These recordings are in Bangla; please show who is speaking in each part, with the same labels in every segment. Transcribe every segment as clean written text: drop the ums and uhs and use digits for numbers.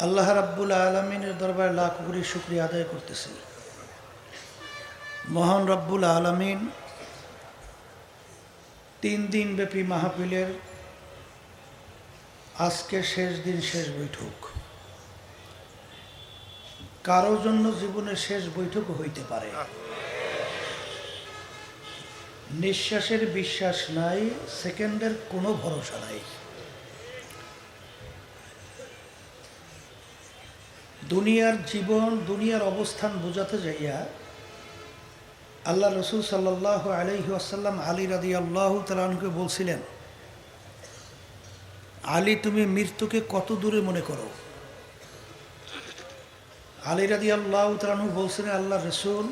Speaker 1: আল্লাহ রাব্বুল আলামিনের দরবারে লাখ কোটি শুকরিয়া আদায় করতেছি। মহান রাব্বুল আলামিন 3 দিন ব্যাপী মাহফিলের আজকে শেষ দিন, শেষ বৈঠক। কারো জন্য জীবনের শেষ বৈঠকও হইতে পারে। নিঃশ্বাসের বিশ্বাস নাই, সেকেন্ডের কোনো ভরসা নাই। দুনিয়ার জীবন, দুনিয়ার অবস্থান বোঝাতে যাইয়া আল্লাহ রসুল সাল্লাল্লাহু আলাইহি ওয়াসাল্লাম আলী রাদিয়াল্লাহু তাআলা আনহুকে বলছিলেন, আলী, তুমি মৃত্যুকে কত দূরে মনে করো? আলী রাদিয়াল্লাহু তাআলা আনহু বলছিলেন, আল্লাহ রসুল,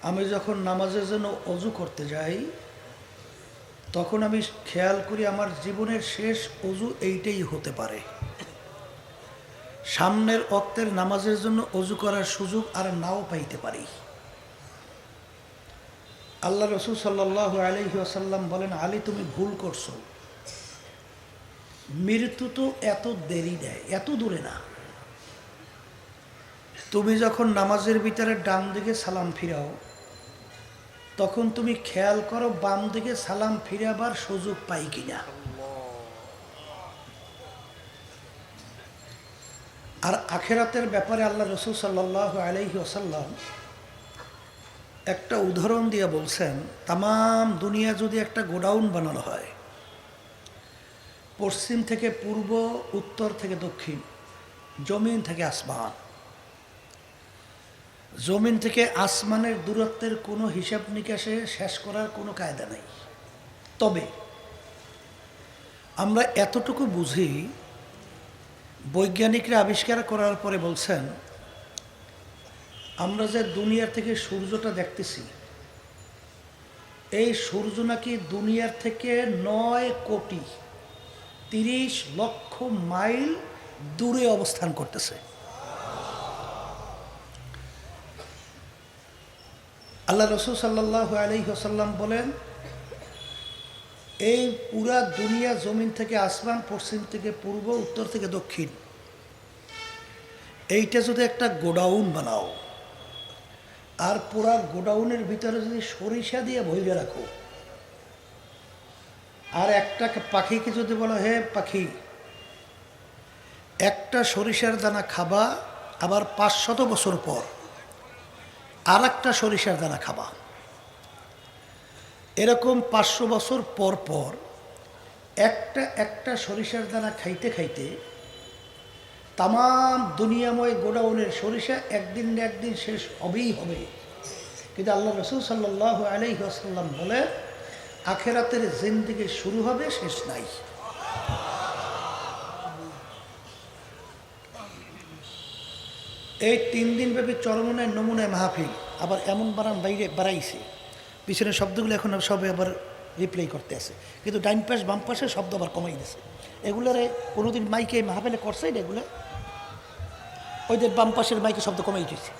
Speaker 1: আমি যখন নামাজের জন্য অজু করতে যাই তখন আমি খেয়াল করি আমার জীবনের শেষ অজু এইটাই হতে পারে। সামনের ওয়াক্তের নামাজের জন্য অজু করার সুযোগ আর নাও পাইতে পারি। আল্লাহ রসুল সাল্লাল্লাহু আলাইহি ওয়াসাল্লাম বলেন, আলী, তুমি ভুল করছো। মৃত্যু তো এত দেরি দেয়, এত দূরে না। তুমি যখন নামাজের ভিতরে ডান দিকে সালাম ফিরাও তখন তুমি খেয়াল করো বাম দিকে সালাম ফিরাবার সুযোগ পাই কিনা। আর আখেরাতের ব্যাপারে আল্লাহ রসুল সাল্লাল্লাহু আলাইহি ওয়াসাল্লাম একটা উদাহরণ দিয়ে বলছেন, তাম দুনিয়া যদি একটা গোডাউন বানানো হয়, পশ্চিম থেকে পূর্ব, উত্তর থেকে দক্ষিণ, জমিন থেকে আসমান, জমিন থেকে আসমানের দূরত্বের কোনো হিসাব নিকাশে শেষ করার কোনো কায়দা নেই। তবে আমরা এতটুকু বুঝি, বৈজ্ঞানিকরা আবিষ্কার করার পরে বলছেন, আমরা যে দুনিয়ার থেকে সূর্যটা দেখতেছি, এই সূর্য নাকি দুনিয়ার থেকে 9,30,00,000 মাইল দূরে অবস্থান করতেছে। আল্লাহ রসুল সাল্লাল্লাহু আলাইহি ওয়াসাল্লাম বলেন, এই পুরা দুনিয়া, জমিন থেকে আসমান, পশ্চিম থেকে পূর্ব, উত্তর থেকে দক্ষিণ, এইটা যদি একটা গোডাউন বানাও আর পুরা গোডাউনের ভিতরে যদি সরিষা দিয়ে ভইরে রাখো, আর একটা পাখিকে যদি বলো, হে পাখি, একটা সরিষার দানা খাবা, আবার 500 বছর পর আর একটা সরিষার দানা খাবা, এরকম 500 বছর পর পর একটা একটা সরিষার দানা খাইতে খাইতে তাম দুনিয়াময় গোডাউনের সরিষা একদিন না একদিন শেষ হবেই হবে। কিন্তু আল্লাহ রসুল সাল্লাল্লাহু আলাইহি ওয়াসাল্লাম বলে, আখেরাতের জিন্দেগি শুরু হবে, শেষ নাই। এই 3 দিন ব্যাপী চরমনায় নমুনায় মাহফিল আবার এমন বাইরে বাড়াইছে, পিছনের শব্দগুলো এখন সবে আবার রিপ্লাই করতে আছে, কিন্তু ডাইন পাশ বাম পাশে শব্দ আবার কমাই দিয়েছে। এগুলোরে কোনোদিন মাইকে মাহফিলে করছে না, এগুলো ওইদের বাম পাশের মাইকে শব্দ কমাই দিয়েছে।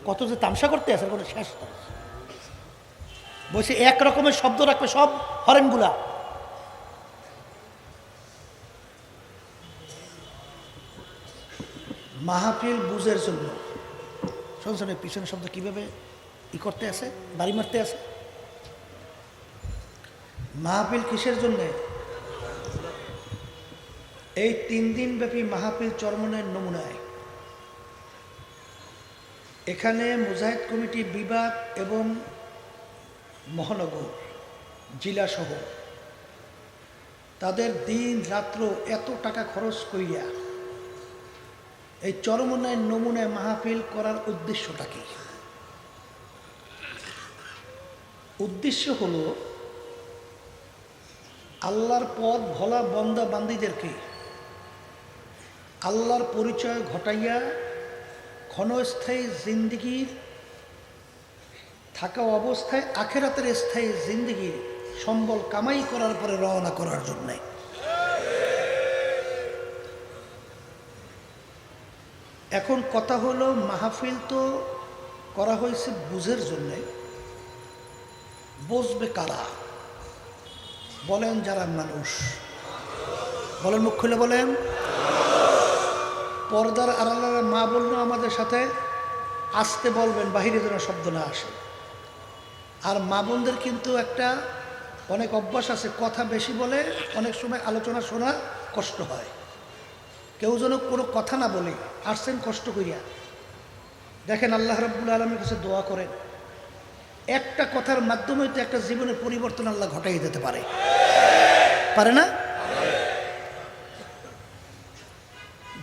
Speaker 1: কত যে তামসা করতে আছে কোনো শেষ নাই। বলছে এক রকমের শব্দ রাখবে সব হরেনগুলা। মাহফিল বুঝের জন্য শুনছেন পিছনে শব্দ কিভাবে করতে আছে, বাড়ি মারতে আছে। মাহফিল কিসের জন্যে? এই 3 দিন ব্যাপী মাহফিল চরমনের নমুনায়। এখানে মুজাহিদ কমিটি বিভাগ এবং মহানগর জেলা সহ তাদের দিন রাত্র এত টাকা খরচ করিয়া এই চরমনায় নমুনায় মাহফিল করার উদ্দেশ্যটা কি? উদ্দেশ্য হলো আল্লাহর পথ ভোলা বন্দা বান্দীদেরকে আল্লাহর পরিচয় ঘটাইয়া ক্ষণস্থায়ী জিন্দিগির থাকা অবস্থায় আখেরাতের স্থায়ী জিন্দিগির সম্বল কামাই করার পরে রওনা করার জন্যে। এখন কথা হলো, মাহফিল তো করা হয়েছে বুঝের জন্যে। বুঝবে কারা? বলেন যারা মানুষ। বলেন, মুখ খুলে বলেন। পর্দার আড়ালের মা বললো আমাদের সাথে আসতে বলবেন, বাহিরে যেন শব্দ না আসে। আর মা বোনদের কিন্তু একটা অনেক অভ্যাস আছে, কথা বেশি বলে অনেক সময় আলোচনা শোনা কষ্ট হয়। কেউ যেন কোনো কথা না বলে, আসছেন কষ্ট করিয়া। দেখেন আল্লাহ রাব্বুল আলামিনের কাছে দোয়া করেন, একটা কথার মাধ্যমে তো একটা জীবনের পরিবর্তন আল্লাহ ঘটাই দিতে পারে, পারে না?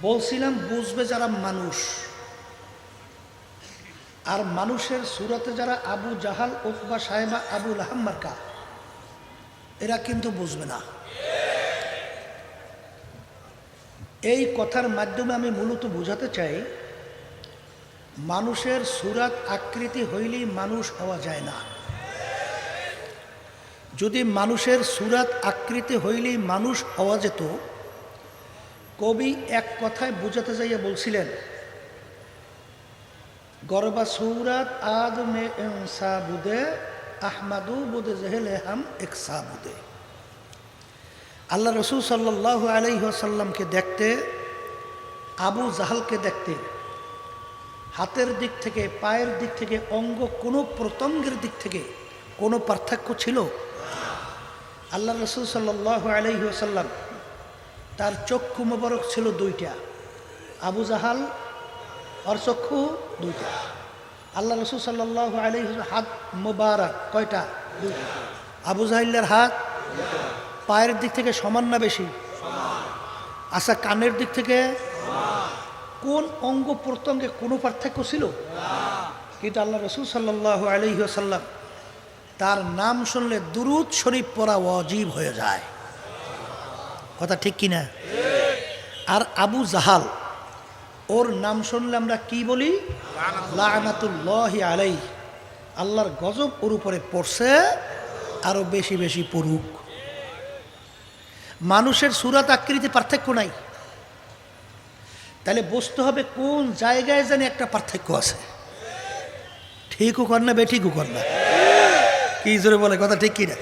Speaker 1: বলছিলাম বুঝবে যারা মানুষ, আর মানুষের সুরতে যারা আবু জাহাল, উতবা, সাহেবা, আবু লাহাব মার্কা, এরা কিন্তু বুঝবে না। এই কথার মাধ্যমে আমি মূলত বোঝাতে চাই, মানুষের সুরাত আকৃতি হইলেই মানুষ হওয়া যায় না। যদি মানুষের সুরাত আকৃতি হইলেই মানুষ হওয়া যেত, কবি এক কথায় বোঝাতে যাইয়া বলছিলেন, গরবা সুরাত আদ মে ইনসা বুদে আহমাদু বুদে জেহেলে হাম একসা বুদে। আল্লাহ রসুল সাল্লাল্লাহু আলাইহি ওয়াসাল্লামকে দেখতে, আবু জাহালকে দেখতে, হাতের দিক থেকে, পায়ের দিক থেকে, অঙ্গ কোনো প্রত্যঙ্গের দিক থেকে কোনো পার্থক্য ছিল? আল্লাহ রসুল সাল্লাল্লাহু আলাইহি ওয়াসাল্লাম তার চক্ষু মোবারক ছিল দুইটা, আবু জাহাল আর চক্ষু দুইটা। আল্লাহ রসুল সাল্লাল্লাহু আলাইহি হাত মোবারক কয়টা? দুইটা। আবু জাহালের হাত পায়ের দিক থেকে সমান না বেশি? আচ্ছা, কানের দিক থেকে কোন অঙ্গ প্রত্যঙ্গে কোনো পার্থক্য ছিল? কিন্তু আল্লাহ রসুল সাল্লাল্লাহু আলাইহি ওয়াসাল্লাম তার নাম শুনলে দুরূদ শরীফ পড়া ওয়াজিব হয়ে যায়। কথা ঠিক কিনা? আর আবু জাহাল, ওর নাম শুনলে আমরা কি বলি? লাআনাতুল্লাহি আলাইহি, আল্লাহর গজব ওর উপরে পড়ছে, আরো বেশি বেশি পড়ুক। মানুষের সুরাত আকৃতি পার্থক্য নাই, তাহলে বুঝতে হবে কোন জায়গায় জানি একটা পার্থক্য আছে। ঠিকও কর না, বেঠিকও কর না, কি জোরে বলে, কথা ঠিক কিনা?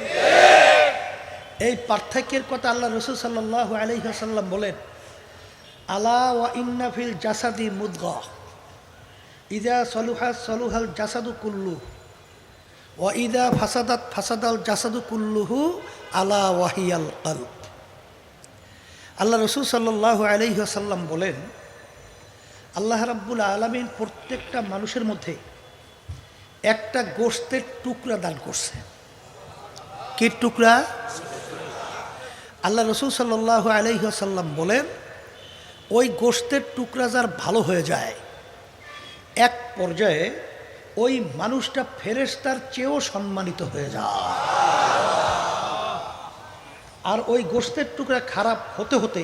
Speaker 1: এই পার্থক্যের কথা আল্লাহ রসুল সাল্লাল্লাহু আলাইহি ওয়াসাল্লাম বলেন, আলা ওয়া ইন্না ফিল জাসাদি মুদগা ইযা সলুহা সলুহাল জাসাদু কুল্লু ওয়া ইযা ফাসাদাত ফাসাদাল জাসাদু কুল্লুহু আলা ওয়াহিয়াল কলব। আল্লাহ রসুল সাল্লাল্লাহু আলাইহি ওয়াসাল্লাম বলেন, আল্লাহ রাব্বুল আলামিন প্রত্যেকটা মানুষের মধ্যে একটা গোশতের টুকরা দান করছে। কি টুকরা? আল্লাহ রসুল সাল্লাল্লাহু আলাইহি ওয়াসাল্লাম বলেন, ওই গোশতের টুকরা যার ভালো হয়ে যায়, এক পর্যায়ে ওই মানুষটা ফেরেশতার চেয়েও সম্মানিত হয়ে যায়। আর ওই গোশতের টুকরা খারাপ হতে হতে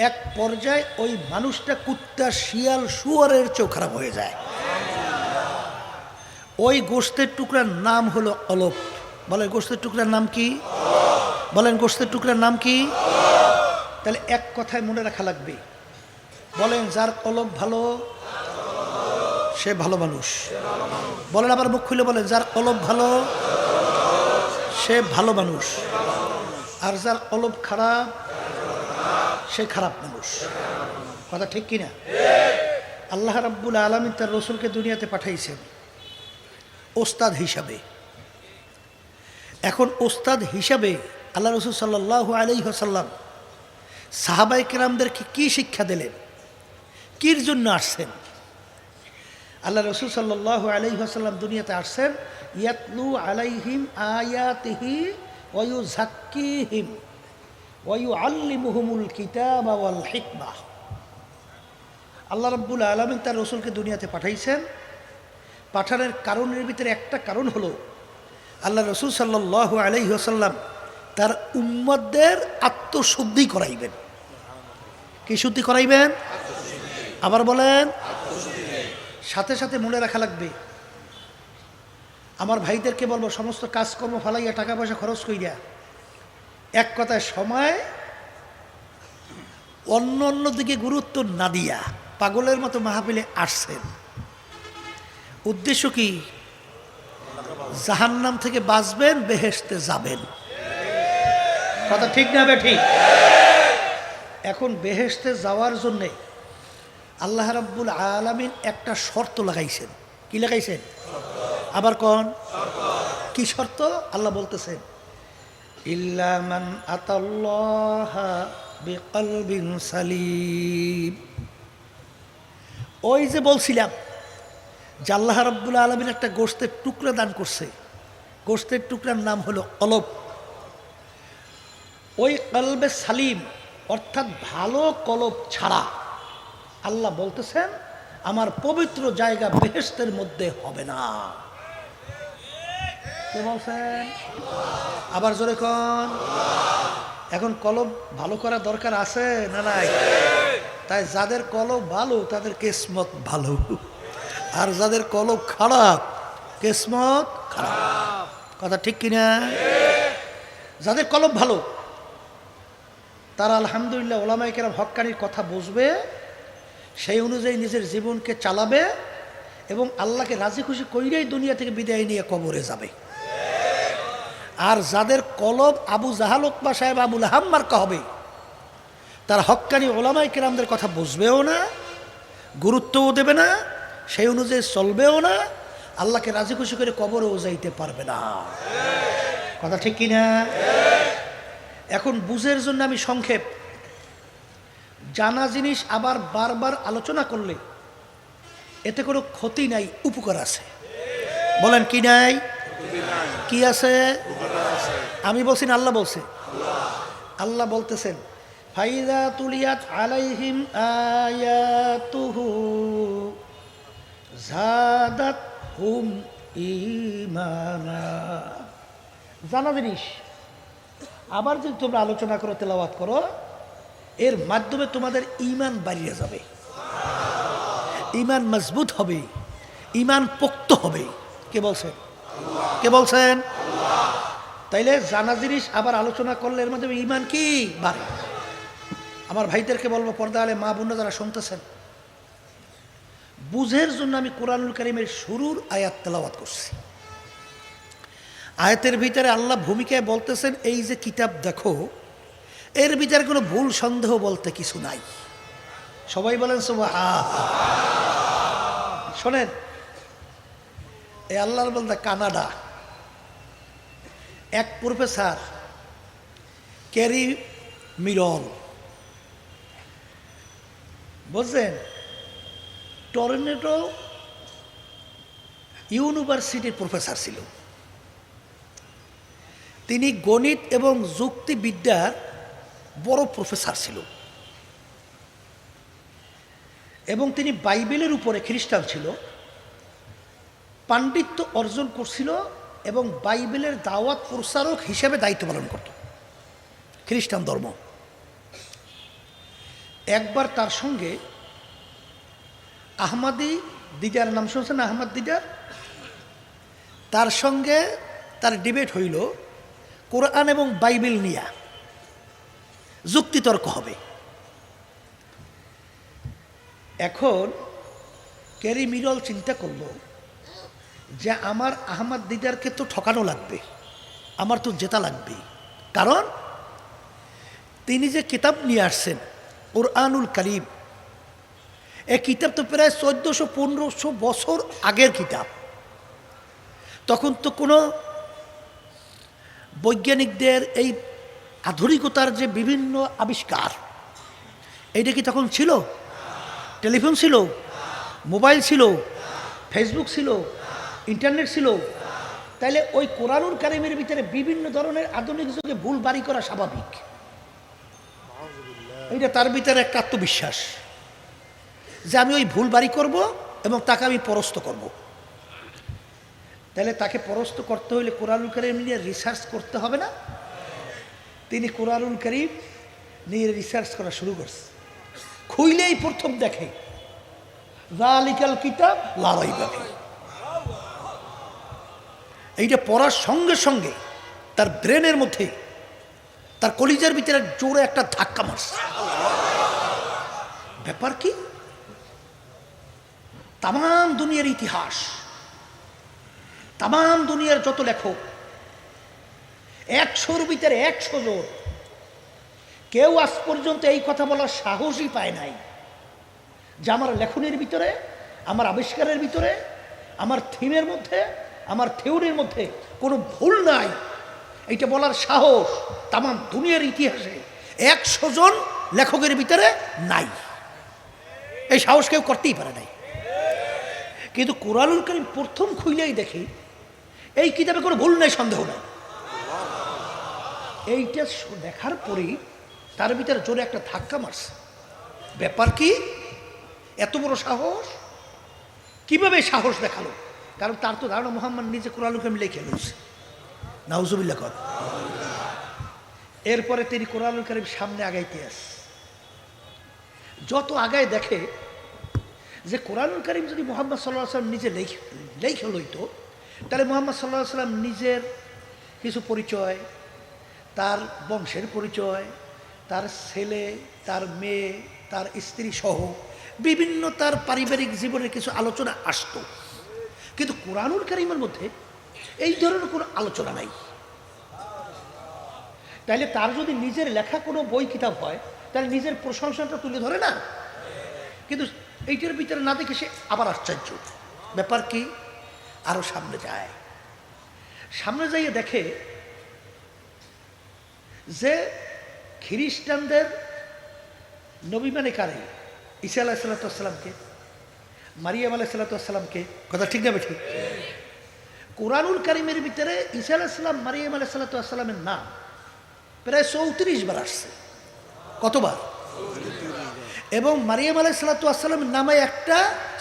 Speaker 1: এক পর্যায়ে ওই মানুষটা কুত্তা, শিয়াল, শুয়োরের চেয়েও খারাপ হয়ে যায়। ওই গোশতের টুকরার নাম হলো অলপ। বলেন গোশতের টুকরার নাম কি? বলেন গোশতের টুকরার নাম কি? তাহলে এক কথায় মনে রাখা লাগবে, বলেন যার কলব ভালো সে ভালো মানুষ। বলেন আবার মুখ খুলে বলেন, যার কলব ভালো সে ভালো মানুষ, আর যার কলব খারাপ সে খারাপ মানুষ। কথা ঠিক কিনা? আল্লাহ রাব্বুল আলামিন তার রসুলকে দুনিয়াতে পাঠাইছেন ওস্তাদ হিসাবে। এখন ওস্তাদ হিসাবে আল্লাহ রসুল সাল্লাল্লাহু আলাইহি ওয়াসাল্লাম সাহাবায়ে কেরামদেরকে কি শিক্ষা দিলেন, কির জন্য আসছেন? আল্লাহ রসুল সাল্লাল্লাহু আলাইহি ওয়াসাল্লাম দুনিয়াতে আসছেন ইয়াতলু আলাইহিম আয়াতিহি ওয়া ইউযাক্কিহিম ওয়া ইউআল্লিমুহুমুল কিতাবা ওয়াল হিকমাহ। আল্লাহ রাব্বুল আলামিন তার রসুলকে দুনিয়াতে পাঠাইছেন। পাঠানোর কারণের ভিতরে একটা কারণ হলো আল্লাহ রসুল সাল্লাল্লাহু আলাইহি ওয়াসাল্লাম তার উম্মতদের আত্মশুদ্ধি করাইবেন। কি শুদ্ধি করাইবেন? আবার বলেন। সাথে সাথে মনে রাখা লাগবে, আমার ভাইদেরকে বলবো, সমস্ত কাজকর্ম ফালাইয়া টাকা পয়সা খরচ কইরা এক কথায় সময় অন্য অন্য দিকে গুরুত্ব না দিয়া পাগলের মতো মাহফিলে আসছেন। উদ্দেশ্য কি? জাহান্নাম থেকে বাঁচবেন, বেহেশতে যাবেন। কথা ঠিক না বে ঠিক? এখন বেহেশতে যাওয়ার জন্যে আল্লাহ রাব্বুল আলামিন একটা শর্ত লাগাইছেন। কি লাগাইছেন? আবার কোন কি শর্ত? আল্লাহ বলতেছেন, ইল্লা মান আতাল্লাহা বিকলবিন সালিম। ওই যে বলছিলাম যে আল্লাহ রাব্বুল আলামিন একটা গোশতের টুকরা দান করছে, গোশতের টুকরার নাম হলো কলব। ওই কলবে সালিম অর্থাৎ ভালো কলব ছাড়া আল্লাহ বলতেছেন আমার পবিত্র জায়গা বেহেশতের মধ্যে হবে না। কে বলছেন? আবার জোরে কোন। এখন কলব ভালো করা দরকার আছে না নাই? তাই যাদের কলব ভালো তাদের কিসমত ভালো, আর যাদের কলব খারাপ কিসমত খারাপ। কথা ঠিক কিনা? যাদের কলব ভালো তারা আলহামদুলিল্লাহ ওলামায়ে কেরাম হক্কানির কথা বুঝবে, সেই অনুযায়ী নিজের জীবনকে চালাবে এবং আল্লাহকে রাজি খুশি কইরেই দুনিয়া থেকে বিদায় নিয়ে কবরে যাবে। আর যাদের কলব আবু জাহাল উকবা সাহেব আবুল আহাব মার্কা হবে, তার হক্কানি ওলামায়ে কেরামদের কথা বুঝবেও না, গুরুত্বও দেবে না, সেই অনুযায়ী চলবেও না, আল্লাহকে রাজি খুশি করে কবরেও যাইতে পারবে না। কথা ঠিক কিনা? এখন বুঝের জন্য আমি সংক্ষেপ, জানা জিনিস আবার বারবার আলোচনা করলে এতে কোনো ক্ষতি নাই, উপকার আছে। বলেন কি নাই? কি আছে? আমি বলছি না আল্লাহ বলছে? আল্লাহ বলতেছেন ফাইদা তুলিয়াত আলাইহিম আয়াতুহু যাদাতহুম ঈমানা। জানা জিনিস আবার যদি তোমরা আলোচনা করো, তেলাওয়াত করো, এর মাধ্যমে তোমাদের ঈমান বাড়িয়ে যাবে, ঈমান মজবুত হবে, ঈমান পোক্ত হবে। কে বলছেন? কে বলছেন? তাইলে জানা জিনিস আবার আলোচনা করলে এর মাধ্যমে ঈমান কি বাড়ে। আমার ভাইদেরকে বলবো, পর্দা আলে মা বোনরা যারা শুনতেছেন, বুঝের জন্য আমি কোরআনুল কারীমের শুরুর আয়াত তেলাওয়াত করছি। আয়াতের ভিতরে আল্লাহ ভূমিকায় বলতেছেন এই যে কিতাব দেখো, এর ভিতরে কোনো ভুল সন্দেহ বলতে কিছু নাই। সবাই বলেন সুবহান। শোনেন, এই আল্লাহর বলতে কানাডা এক প্রফেসর ক্যারি মিরল, বুঝলেন, টরন্টো ইউনিভার্সিটির প্রফেসর ছিল। তিনি গণিত এবং যুক্তিবিদ্যার বড় প্রফেসর ছিল এবং তিনি বাইবেলের উপরে, খ্রিস্টান ছিল, পাণ্ডিত্য অর্জন করছিল এবং বাইবেলের দাওয়াত প্রচারক হিসেবে দায়িত্ব পালন করত খ্রিস্টান ধর্ম। একবার তার সঙ্গে আহমাদি দিদার, নাম শুনছেন আহমদ দিদার, তার সঙ্গে তার ডিবেট হইল কোরআন এবং বাইবেল নিয়ে, যুক্তিতর্ক হবে। এখন ক্যারি মিরল চিন্তা করল যে আমার আহমদ দিদারকে তো ঠকানো লাগবে, আমার তো জেতা লাগবে, কারণ তিনি যে কিতাব নিয়ে আসছেন কোরআনুল কারীম, এই কিতাব তো প্রায় 1400-1500 বছর আগের কিতাব। তখন তো কোনো বৈজ্ঞানিকদের এই আধুনিকতার যে বিভিন্ন আবিষ্কার, এইটা কি তখন ছিল? টেলিফোন ছিল, মোবাইল ছিল, ফেসবুক ছিল, ইন্টারনেট ছিল। তাইলে ওই কোরআনুল কারীমের ভিতরে বিভিন্ন ধরনের আধুনিক যুগে ভুল বাড়ি করা স্বাভাবিক। এইটা তার ভিতরে একটা আত্মবিশ্বাস যে আমি ওই ভুল বাড়ি করব এবং তাকে আমি পরাস্ত করব। তাহলে তাকে পরাস্ত করতে হলে কোরআনুল কারীম নিয়ে রিসার্চ করতে হবে না? তিনি কোরআনুল কারীম নিয়ে রিসার্চ করা শুরু করছে। খুইলেই প্রথম দেখে যালিকাল কিতাব লা রাইবা ফীহ। এইটা পড়ার সঙ্গে সঙ্গে তার ব্রেনের মধ্যে, তার কলিজার ভিতরে জোরে একটা ধাক্কা মারছে। ব্যাপার কি? তামাম দুনিয়ার ইতিহাস, তামাম দুনিয়ার যত লেখক, 100-র ভিতরে 100 জন কেউ আজ পর্যন্ত এই কথা বলার সাহসই পায় নাই যে আমার লেখনের ভিতরে, আমার আবিষ্কারের ভিতরে, আমার থিমের মধ্যে, আমার থিওরির মধ্যে কোনো ভুল নাই। এইটা বলার সাহস তাম দুনিয়ার ইতিহাসে 100 জন লেখকের ভিতরে নাই। এই সাহস কেউ করতেই পারে নাই। কিন্তু কোরআনুল কারীম প্রথম খুইলেই দেখি এই কিতাবে কোনো ভুল নাই, সন্দেহ নাই। এইটা দেখার পরেই তার ভিতরে জোরে একটা ধাক্কা মারছে। ব্যাপার কি? এত বড় সাহস কিভাবে সাহস দেখালো? কারণ তার তো ধারণা মুহাম্মদ নিজে কোরআনুল কারীম লিখে লইছে। নাউজুবিল্লাহ কর। এরপরে তিনি কোরআনুল কারীম সামনে আগাইতে আসে। যত আগায় দেখে যে কোরআনুল কারীম যদি মুহাম্মদ সাল্লাল্লাহু আলাইহি ওয়াসাল্লাম নিজে লিখে লইতো, তাহলে মুহাম্মদ সাল্লাল্লাহু আলাইহি ওয়াসাল্লাম নিজের কিছু পরিচয়, তার বংশের পরিচয়, তার ছেলে, তার মেয়ে, তার স্ত্রী সহ বিভিন্ন তার পারিবারিক জীবনের কিছু আলোচনা আসতো। কিন্তু কোরআনুল কারীমের মধ্যে এই ধরনের কোনো আলোচনা নাই। তাইলে তার যদি নিজের লেখা কোনো বই কিতাব হয়, তাহলে নিজের প্রশংসাটা তুলে ধরে না। কিন্তু এইটার ভিতরে না দেখে সে আবার আশ্চর্য। ব্যাপার কি? আরো সামনে যায়। সামনে যাইয়ে দেখে যে খ্রিস্টানদের নবী মানে কারে? ঈসা আলাইহিস সালামকে, মারিয়াম আলাইহিস সালামকে। কথা ঠিক না বেঠিক? কোরআনুল কারীমের ভিতরে ঈসা আলাইহিস সালাম, মারিয়াম আলাইহিস সালামের নাম প্রায় 34 বার আসছে। কতবার? এবং মারিয়াম আলাইহিস সালামের নামে একটা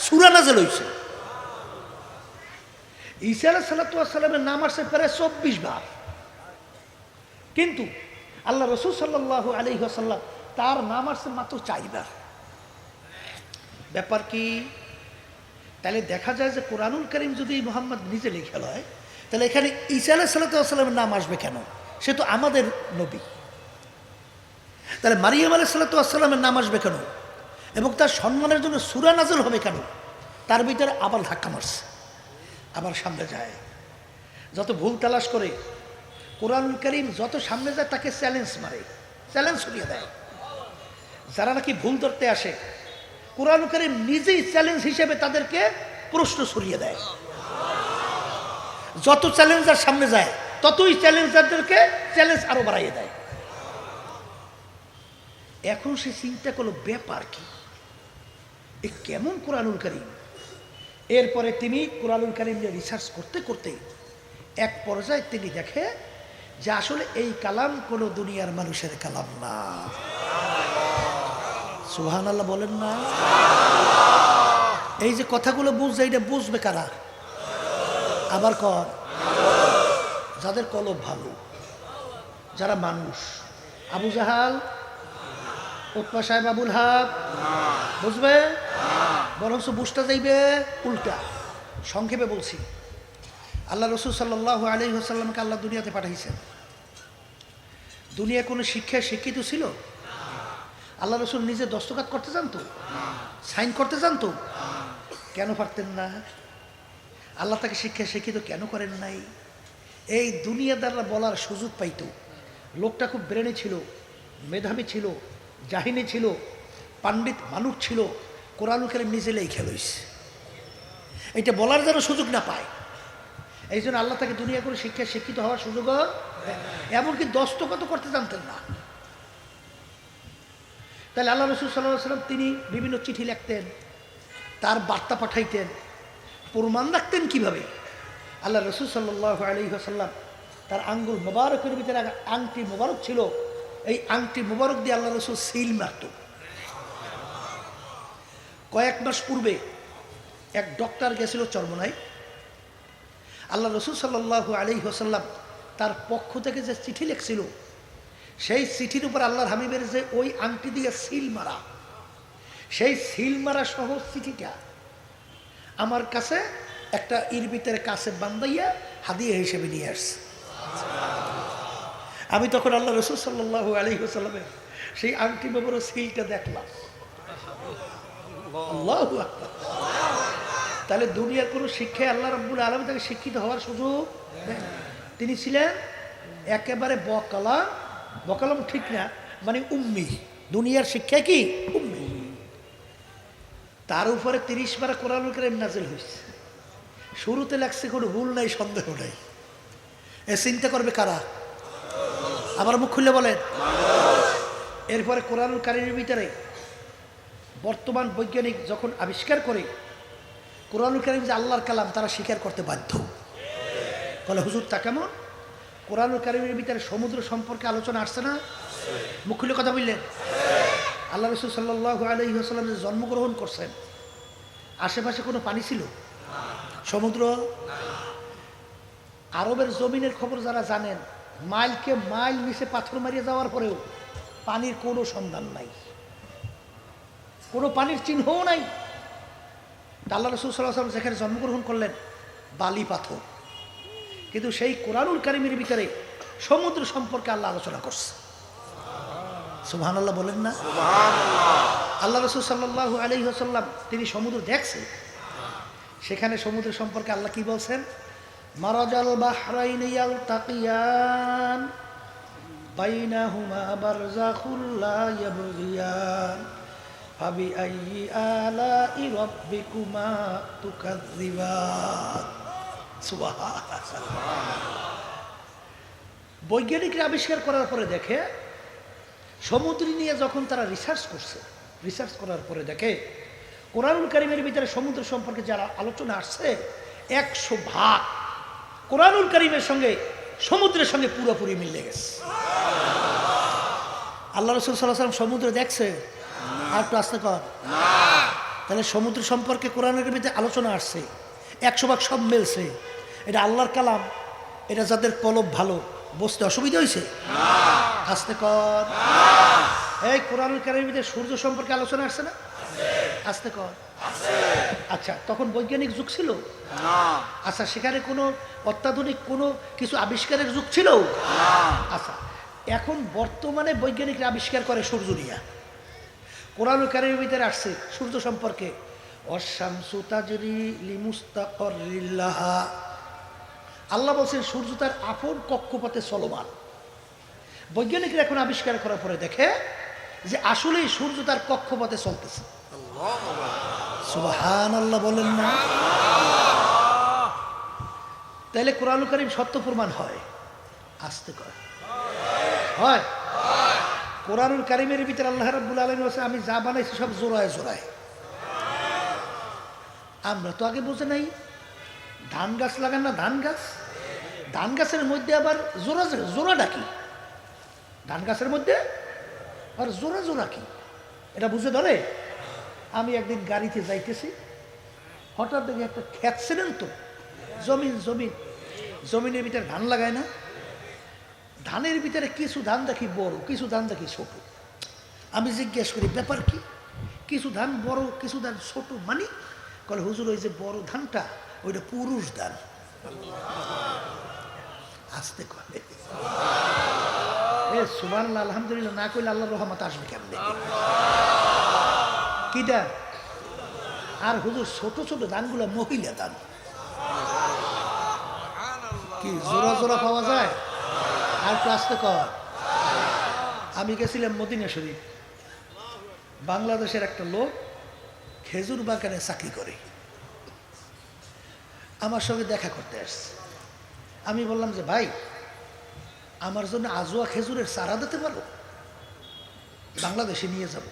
Speaker 1: সূরা নাযিল হইছে। ঈসা আলাইহিস সালামের নাম আসছে প্রায় 24 বার। কিন্তু আল্লাহ রাসূল সাল্লাল্লাহু আলাইহি ওয়াসাল্লাম তার নাম আসছে মাত্র 4 বার। ব্যাপার কি? তাহলে দেখা যায় যে কোরআনুল কারীম যদি মুহাম্মদ নিজে লিখে লয়, তাহলে এখানে ঈসা আলাইহিস সালামের নাম আসবে কেন? সে তো আমাদের নবী। তাহলে মারিয়াম আলাইহিস সালামের নাম আসবে কেন? এবং তার সম্মানের জন্য সূরা নাযিল হবে কেন? তার ভিতরে আবার ধাক্কা মারছে। আবার সামনে যায়, যত ভুল তালাশ করে কোরআনুল কারীম যত সামনে যায় তাকে চ্যালেঞ্জ মারে, চ্যালেঞ্জ ছড়িয়ে দেয়। যারা নাকি ভুল ধরতে আসে, কোরআনুল কারীম নিজেই চ্যালেঞ্জ হিসেবে তাদেরকে প্রশ্ন ছড়িয়ে দেয়। যত চ্যালেঞ্জার সামনে যায় ততই চ্যালেঞ্জারদেরকে চ্যালেঞ্জ আরো বাড়াইয়ে দেয়। এখন সে চিন্তা করলো ব্যাপার কি, এ কেমন কোরআনুল কারীম? এরপরে তিনি কোরআনুল কারীম নিয়ে রিসার্চ করতে করতে এক পর্যায়ে তিনি দেখে যে আসলে এই কালাম কোনো দুনিয়ার মানুষের কালাম না। সুবহানাল্লাহ বলেন না? এই যে কথাগুলো বুঝছে, এটা বুঝবে কারা? আবার কর, যাদের কলব ভালো, যারা মানুষ। আবু জাহাল, উতবা সাহেব, আবুল হাব বুঝবে, বরং বুঝতে যাইবে উল্টা। সংক্ষেপে বলছি, আল্লাহ রাসূল সাল্লাল্লাহু আলাইহি ওয়াসাল্লামকে আল্লাহ দুনিয়াতে পাঠাইছেন। দুনিয়া কোনো শিক্ষায় শিক্ষিত ছিল? আল্লাহ রাসূল নিজে দস্তখত করতে জানতো? সাইন করতে জানতো? কেন পারতেন না? আল্লাহ তাকে শিক্ষায় শিক্ষিত কেন করেন নাই? এই দুনিয়াদাররা বলার সুযোগ পাইত। লোকটা খুব ব্রেনে ছিল, মেধাবী ছিল, জাহিনী ছিল, পাণ্ডিত মানুষ ছিল। কোরআনুল কারীম নিজে লিখে লইছে, এটা বলার যেন সুযোগ না পায়। এই জন্য আল্লাহ তাকে দুনিয়া করে শিক্ষায় শিক্ষিত হওয়ার সুযোগ, এমনকি দস্তখত করতে জানতেন না। তাহলে আল্লাহ রাসূল সাল্লাল্লাহু আলাইহি ওয়াসাল্লাম তিনি বিভিন্ন চিঠি লিখতেন, তার বার্তা পাঠাইতেন, প্রমাণ রাখতেন কিভাবে? আল্লাহ রাসূল সাল্লাল্লাহু আলাইহি ওয়াসাল্লাম তার আঙ্গুল মোবারকের ভিতরে আংটি মোবারক ছিল, এই আংটি মোবারক দিয়ে আল্লাহ রাসূল সিল মারত। কয়েক মাস পূর্বে এক ডক্টর গেছিল চরমনায়। আল্লাহ রাসূল সাল্লাল্লাহু আলাইহি ওয়াসাল্লাম তার পক্ষ থেকে যে চিঠি লিখছিল, সেই চিঠির উপর আল্লাহর হাবিবের যে ওই আংটি দিয়ে সিল মারা, সেই সিল মারা সহ চিঠিটা আমার কাছে একটা ইর ভিতরে কাছে বান্ধাইয়া হাদিয়া হিসেবে নিয়ে আসছে। আমি তখন আল্লাহ রাসূল সাল্লাল্লাহু আলাইহি ওয়াসাল্লামের সেই আংটি মোবারক সিলটা দেখলাম। আল্লাহু আকবার। তাহলে দুনিয়ার কোনো শিক্ষায় আল্লাহ রাব্বুল আলামিন তাকে শিক্ষিত হওয়ার সুযোগ দেন। তিনি ছিলেন একেবারে বকালাম। বকালাম ঠিক না, মানে উম্মি, দুনিয়ার শিক্ষা কি উম্মি। তার উপরে 30 বার কোরআনুল কারীম নাযিল হয়েছে। শুরুতে লাগছে কোনো ভুল নাই, সন্দেহ নাই। এ চিন্তা করবে কারা? আবার মুখ খুলে বলেন। এরপরে কোরআনুল কারীমের ভিতরে বর্তমান বৈজ্ঞানিক যখন আবিষ্কার করে কোরআনুল কারীম যে আল্লাহর কালাম, তারা স্বীকার করতে বাধ্য। বলে হুজুর তা কেমন? কোরআনুল কারীমের ভিতরে সমুদ্র সম্পর্কে আলোচনা আসছে না? মুখ খুলে কথা বললেন। আল্লাহ রাসূল সাল্লাল্লাহু আলাইহি ওয়াসাল্লাম যে জন্মগ্রহণ করছেন, আশেপাশে কোনো পানি ছিল? সমুদ্র? আরবের জমিনের খবর যারা জানেন, মাইলকে মাইল নিচে পাথর মারিয়ে যাওয়ার পরেও পানির কোনো সন্ধান নাই, কোনো পানির চিহ্নও নাই। আল্লাহ রাসূল সাল্লাল্লাহু আলাইহি ওয়াসাল্লাম যেখানে জন্মগ্রহণ করলেন, বালি পাথর, কিন্তু সেই কোরআনুল কারীমের ভিতরে সমুদ্র সম্পর্কে আল্লাহ আলোচনা করছে। সুবহানাল্লাহ বলেন না? আল্লাহ রাসূল সাল্লাল্লাহু আলাইহি ওয়াসাল্লাম তিনি সমুদ্র দেখছেন। সেখানে সমুদ্র সম্পর্কে আল্লাহ কি বলছেন? মারাজাল বাহরাইনি ইয়ালতাকিয়ান বাইনাহুমা বারযাখুল লা ইয়াবগিয়ান ফাবিআইয়ি আলাই রাব্বিকুমা তুকাযযিবান। সুবহানাল্লাহ। বৈজ্ঞানিকরা আবিষ্কার করার পরে দেখে, সমুদ্র নিয়ে যখন তারা রিসার্চ করার পরে দেখে কোরআনুল কারীমের ভিতরে সমুদ্র সম্পর্কে যারা আলোচনা আসছে 100% কোরআনুল কারীমের সঙ্গে সমুদ্রের সঙ্গে পুরোপুরি মিলে গেছে। আল্লাহ রাসূল সাল্লাল্লাহু আলাইহি ওয়াসাল্লাম সমুদ্র দেখছে? আর একটু আস্তে কর। তাহলে সমুদ্র সম্পর্কে কোরআনের ভিতরে আলোচনা আসছে, 100% সব মিলছে। এটা আল্লাহর কালাম, এটা যাদের কলব ভালো, বুঝতে অসুবিধা হয়েছে? আস্তে কর। এই কোরআনুল কারীমের ভিতরে সূর্য সম্পর্কে আলোচনা আসছে না? আস্তে কর। আচ্ছা, তখন বৈজ্ঞানিক যুগ ছিল না? আচ্ছা, সেখানে কোনো অত্যাধুনিক কোনো কিছু আবিষ্কারের যুগ ছিল না? আচ্ছা, এখন বর্তমানে বৈজ্ঞানিকরা আবিষ্কার করে সূর্য নিয়ে। কোরআনুল কারীমের ভিতরে আসছে সূর্য সম্পর্কে, অশ-শামসু তাজরি লিমুস্তাকাররিল লাহা। আল্লাহ বলছেন সূর্য তার আপন কক্ষপথে চলমান। বৈজ্ঞানিকরা এখন আবিষ্কার করার পরে দেখে যে আসলেই সূর্য তার কক্ষপথে চলতেছে। সুবহানাল্লাহ বলেন না? তাহলে কোরআনুল কারীম সত্য প্রমাণ হয়? আস্তে কর। হয়? কোরআনুল কারীমের ভিতরে আল্লাহ রাব্বুল আলামিন বলেছেন আমি যা বানাইছি সব জোড়ায় জোড়ায়। আমরা তো আগে বুঝে নাই। ধান গাছ লাগান না, ধান গাছের মধ্যে আবার জোড়াটা কি? ধান গাছের মধ্যে আর জোড়া কি, এটা বুঝে ধরে? আমি একদিন গাড়িতে যাইতেছি, হঠাৎ দেখি একটা ক্ষেত ছিলেন তো, জমিনের ভিতরে ধান লাগায় না? ধানের ভিতরে কিছু ধান দেখি বড়, কিছু ধান দেখি ছোট। আমি জিজ্ঞেস করি ব্যাপার কি? কিছু ধান বড়, কিছু ধান ছোট, মানে? কল হুজুর ওই যে বড় ধানটা ওইটা পুরুষ ধান। আসতে করে সুবহানাল্লাহ আলহামদুলিল্লাহ না কইলে আল্লাহর রহমত আসবে কেমনে? কি ধান? আর হুজুর ছোট ছোট ধানগুলো মহিলা ধান। কি জোড়া জোড়া পাওয়া যায়? আর একটু আসতে কর। আমি গেছিলাম মদিনা শরীফ। বাংলাদেশের একটা লোক খেজুর বাগানে চাকরি করে, আমার সঙ্গে দেখা করতে আসছে। আমি বললাম যে ভাই, আমার জন্য আজোয়া খেজুরের চারা দিতে পারো? বাংলাদেশে নিয়ে যাব।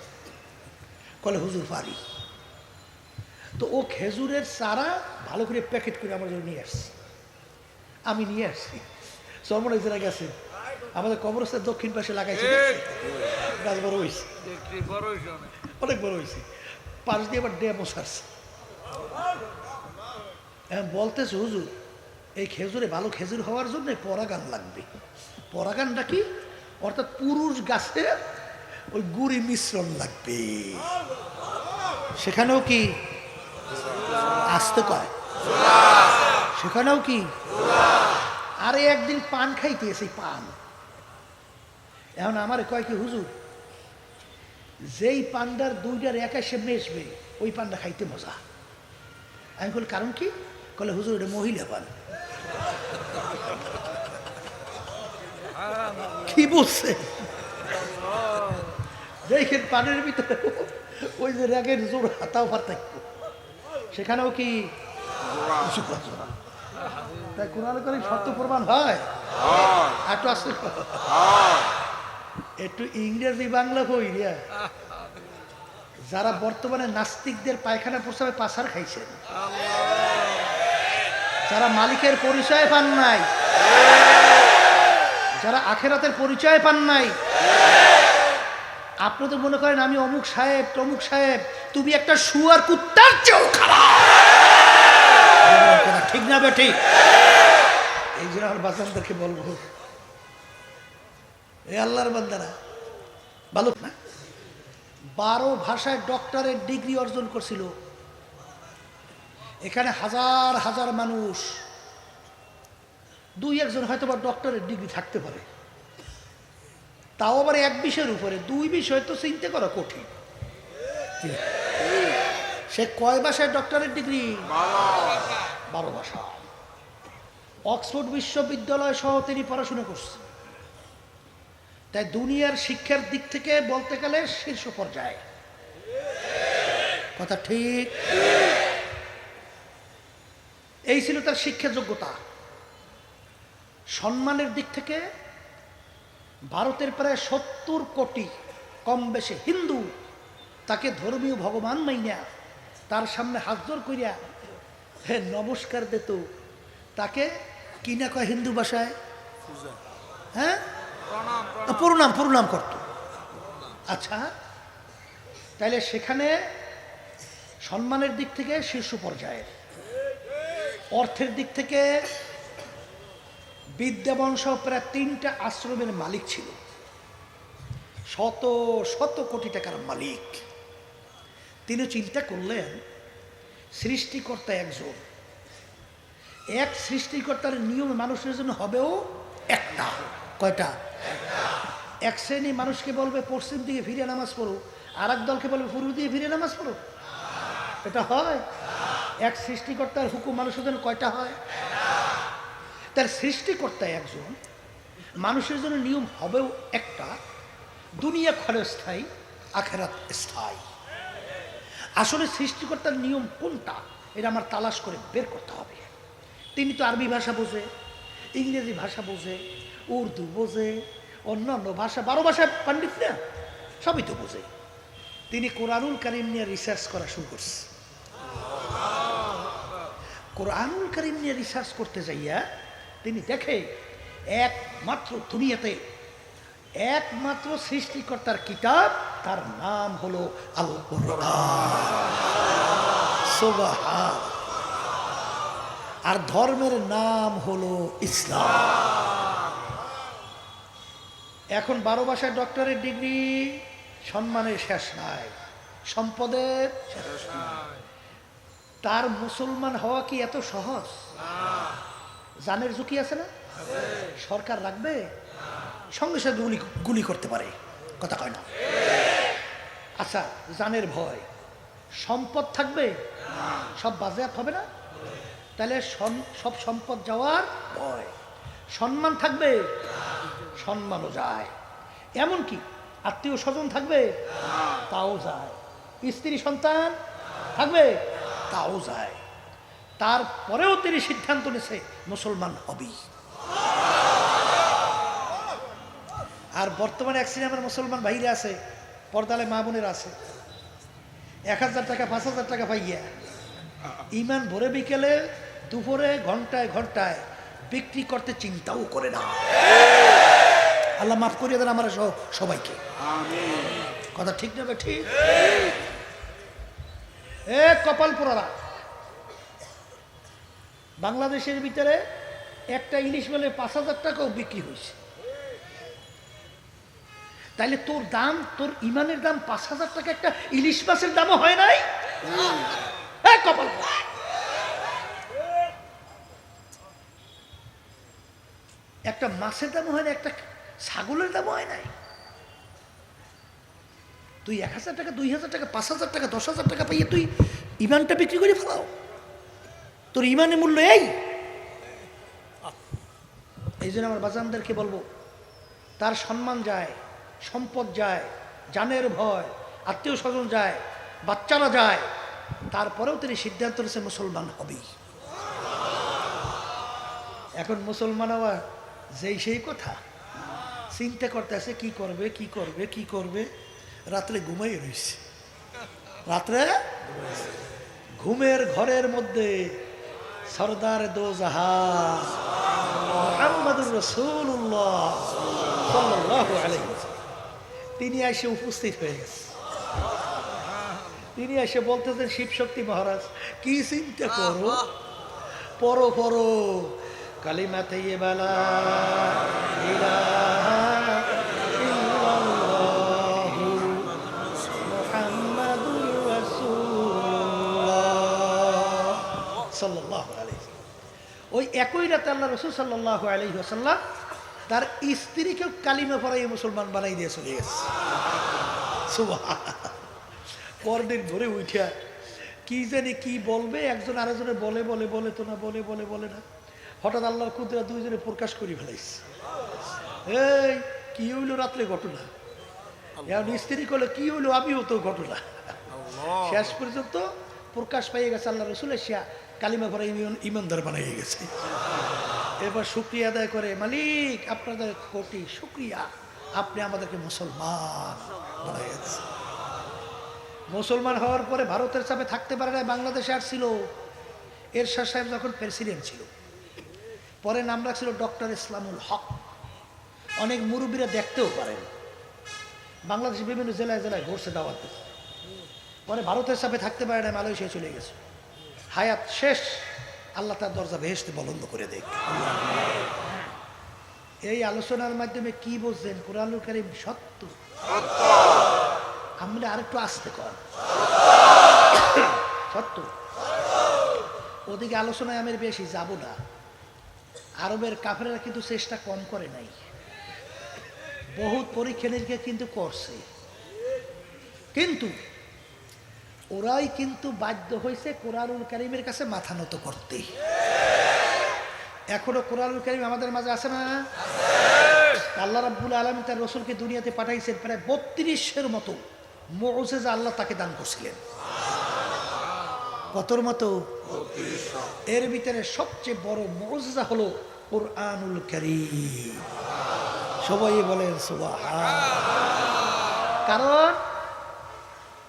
Speaker 1: কলে হুজুর পারি। তো ও খেজুরের চারা ভালো করে প্যাকেট করে আমার জন্য নিয়ে আসছে। আমি নিয়ে আসছি। চরমনাই যারা গেছে, আমাদের কবরস্থান দক্ষিণ পাশে লাগাইছে, গাছ বড় হয়েছে, অনেক বড় হয়েছে। পাশ দিয়ে আবার ড্যামও ছাড়ছে। এখন বলতেছে হুজুর এই খেজুরে ভালো খেজুর হওয়ার জন্য পরাগান লাগবে। পরাগানটা কি? অর্থাৎ পুরুষ গাছে ওই গুড়ি মিশ্রণ লাগবে। সেখানেও কি আসতে কয়? সেখানেও কি? আরে একদিন পান খাইতে এসে পান, এখন আমার কয় কি হুজুর যেই পান্ডার দুইটার একাশে মেশবে ওই পান্ডা খাইতে মজা। আমি বলি কারণ কি? কলে হুজুর এটা মহিলা পান। কি বলছে? দেখেন পানের ভিতরে ওই যে র্যাগের জোর হাতাও ফার থাকতো, সেখানেও কি তাই কোরআন করে সত্য প্রমাণ হয়। একটু আসতে একটু ইংরেজি বাংলা কই রে, যারা বর্তমানে নাস্তিকদের পায়খানা প্রস্রাবে পাছার খাইছেন, যারা মালিকের পরিচয় পান নাই, যারা আখেরাতের পরিচয় পান নাই, আপনি তো মনে করেন আমি অমুক সাহেব তমুক সাহেব, তুমি একটা শুয়ার কুত্তার চেয়েও খারাপ। ঠিক না বেঠিক? এই যে আমার বাচ্চাদেরকে বলবো, এ আল্লাহর বান্দারা ভালো না, 12 ভাষায় ডক্টরেট ডিগ্রি অর্জন করছিল। এখানে হাজার হাজার মানুষ, 2-1 জন হয়তো বা ডক্টরেট ডিগ্রি থাকতে পারে, তাও আবার এক বিষয়ের উপরে, 2 বিষয় তো চিন্তা করা কঠিন। সে কয় ভাষায় ডক্টরেট ডিগ্রি? 12 ভাষা। অক্সফোর্ড বিশ্ববিদ্যালয় সহ তিনি পড়াশোনা করছেন। তাই দুনিয়ার শিক্ষার দিক থেকে বলতে গেলে শীর্ষ পর্যায়ে, কথা ঠিক? এই ছিল তার শিক্ষা যোগ্যতা। সম্মানের দিক থেকে ভারতের প্রায় 70 কোটি কম বেশি হিন্দু তাকে ধর্মীয় ভগবান মাইনা তার সামনে হাত জোর করিয়া নমস্কার দিত। তাকে কি না কয় হিন্দু ভাষায়? হ্যাঁ, প্রণাম প্রণাম করত। আচ্ছা, তাইলে সেখানে সম্মানের দিক থেকে শীর্ষ পর্যায়ে, অর্থের দিক থেকে বিদ্যাবংশ প্রায় 3টা আশ্রমের মালিক ছিল, শত শত কোটি টাকার মালিক। তিনি চিন্তা করলেন সৃষ্টিকর্তা একজন, এক সৃষ্টিকর্তার নিয়ম মানুষের জন্য হবেও একটা। কয়টা? এক শ্রেণী মানুষকে বলবে পশ্চিম দিকে ফিরে নামাজ পড়ো, আর এক দলকে বলবে পূর্ব দিকে ফিরে নামাজ পড়ো। এটা হয়? এক সৃষ্টিকর্তার হুকুম মানুষের জন্য কয়টা হয়? তার সৃষ্টিকর্তা একজন, মানুষের জন্য নিয়ম হবেও একটা। দুনিয়া ক্ষণস্থায়ী, আখেরাত স্থায়ী। আসলে সৃষ্টিকর্তার নিয়ম কোনটা এটা আমার তালাশ করে বের করতে হবে। তিনি তো আরবি ভাষা বোঝে, ইংরেজি ভাষা বোঝে, উর্দু বোঝে, অন্যান্য ভাষা, 12 ভাষায় পণ্ডিত না, সবই তো বোঝে। তিনি কোরআনুল কারীম নিয়ে রিসার্চ করা শুরু করছে। কোরআনুল কারীম নিয়ে রিসার্চ করতে যাইয়া তিনি দেখে একমাত্র দুনিয়াতে একমাত্র সৃষ্টিকর্তার কিতাব, তার নাম হলো আল কোরআন। সুবহান। আর ধর্মের নাম হলো ইসলাম। এখন 12 ভাষায় ডক্টরেট ডিগ্রি, সম্মানের শেষ নাই, সম্পদের শেষ নাই। তার মুসলমান হওয়া কি এত সহজ? জানের ঝুঁকি আছে না? সরকার রাখবে, সঙ্গে সঙ্গে গুলি করতে পারে, কথা কয় না? আচ্ছা, জানের ভয়, সম্পদ থাকবে, সব বাজেয়াপ্ত হবে না? তাহলে সব সম্পদ যাওয়ার ভয়। সম্মান থাকবে, সম্মানও যায়। এমনকি আত্মীয় স্বজন থাকবে, তাও যায়। স্ত্রী সন্তান থাকবে, তাও যায়। তারপরেও তিনি সিদ্ধান্ত নিয়েছে মুসলমান হবেই। আর বর্তমানে এক সিনেমার মুসলমান ভাইরা আছে, পর্দালে মা বোনের আছে, 1000 টাকা 5000 টাকা পাইয়া ইমান ভরে বিকেলে দুপুরে ঘন্টায় ঘন্টায় বিক্রি করতে চিন্তাও করে না। আল্লাহ মাফ করিয়ে দেন আমরা সবাইকে। কথা ঠিক না? ঠিক। এ কপাল পোড়ারা, বাংলাদেশের ভিতরে একটা ইলিশ বলে 5000 টাকাও বিক্রি হয়েছে। তাইলে তোর দাম, তোর ইমানের দাম 5000 টাকা, একটা ইলিশ মাছের দামও হয় নাই। কপাল পোড়া। একটা মাছের দামও হয় না, একটা ছাগলের দামও হয় নাই। তুই 1000 টাকা 2000 টাকা 5000 টাকা 10,000 টাকা পাইয়ে তুই ইমানটা বিক্রি করে ফেলাও। তোর ইমানের মূল্য এই জন্য আমার বাজানদেরকে বলবো, তার সম্মান যায়, সম্পদ যায়, জানের ভয়, আত্মীয় স্বজন যায়, বাচ্চারা যায়, তারপরেও তিনি সিদ্ধান্ত নিয়েছে মুসলমান হবেই। এখন মুসলমান হওয়া যেই সেই কথা, চিন্তা করতেছে কি করবে কি করবে কি করবে, রাত্রে ঘুমাই রয়েছে। রাত্রে ঘুমের ঘরের মধ্যে সরদার দো জাহান মুহাম্মদুর রাসূলুল্লাহ সাল্লাল্লাহু আলাইহি ওয়াসাল্লাম তিনি এসে উপস্থিত হয়ে গেছে। তিনি এসে বলতেছেন, শিবশক্তি মহারাজ কি চিন্তা করো, পড়ো পড়ো কালিমা তাইয়্যিবা লা ইলাহা ইল্লাল্লাহু মুহাম্মাদুর রাসূলুল্লাহ সাল্লাল্লাহু আলাইহি ওয়াসাল্লাম। ওই একই রাতে আল্লাহ রাসূল সাল্লাল্লাহু আলাইহি ওয়াসাল্লাম তার স্ত্রীকেও কালিমা পড়াইয়ে মুসলমান বানাই দিয়ে চলে গেছে। সুবহানাল্লাহ। পরদিন ভোরে উঠিয়া কি জানি কি বলবে, একজন আরেকজনে বলে বলে বলে তো না, বলে বলে বলে না, হঠাৎ আল্লাহর কুদরত দুইজনে প্রকাশ করে ফেলাইছে। এই কি হইল রাত্রে ঘটনা, এখন স্ত্রী করলে কি হইলো, আমিও তো ঘটনা। শেষ পর্যন্ত প্রকাশ পাইয়ে গেছে, আল্লাহ রসুল এসিয়া কালিমা পড়া ইমানদার বানাইয়ে গেছে। এবার শুকরিয়া আদায় করে, মালিক আপনাদের কোটি শুকরিয়া, আপনি আমাদেরকে মুসলমান বানাইয়েছেন। মুসলমান হওয়ার পরে ভারতের চাপে থাকতে পারে না, বাংলাদেশে আসছিল। এরশাদ সাহেব যখন প্রেসিডেন্ট ছিল, পরে নাম রাখছিল ডক্টর ইসলামুল হক। অনেক মুরব্বীরা দেখতেও পারেন, বাংলাদেশের বিভিন্ন জেলায় জেলায় ঘুরছে দাওয়াতে। পরে ভারতের চাপে থাকতে পারে না, মালয়েশিয়া চলে গেছে। হায়াত শেষ, আল্লাহ তার দরজা বেহেশতে বলন্দ করে দেখ। এই আলোচনার মাধ্যমে কি বুঝছেন? কুরআনুল কারীম সত্য। আমরা আরেকটু আসতে কর সত্য। ওদিকে আলোচনায় আমি বেশি যাব না। আরবের কাফেররা কিন্তু চেষ্টা কম করে নাই, বহুত পরীক্ষা নিরীক্ষা কিন্তু করছে, কিন্তু ওরাই কিন্তু বাধ্য হয়েছে কুরআনুল কারীমের কাছে মাথা নত করতে। এখনো কুরআনুল কারীম আমাদের মাঝে আছে না? আল্লাহ রাব্বুল আলামিন তার রাসূলকে দুনিয়াতে পাঠাইছেন, প্রায় ৩২০০ মতো মুজিজা আল্লাহ তাকে দান করছিলেন। কতর মতো? এর ভিতরে সবচেয়ে বড় মুজিজা হলো কুরআনুল কারীম। সবাই বলেন সুবহানাল্লাহ। কারণ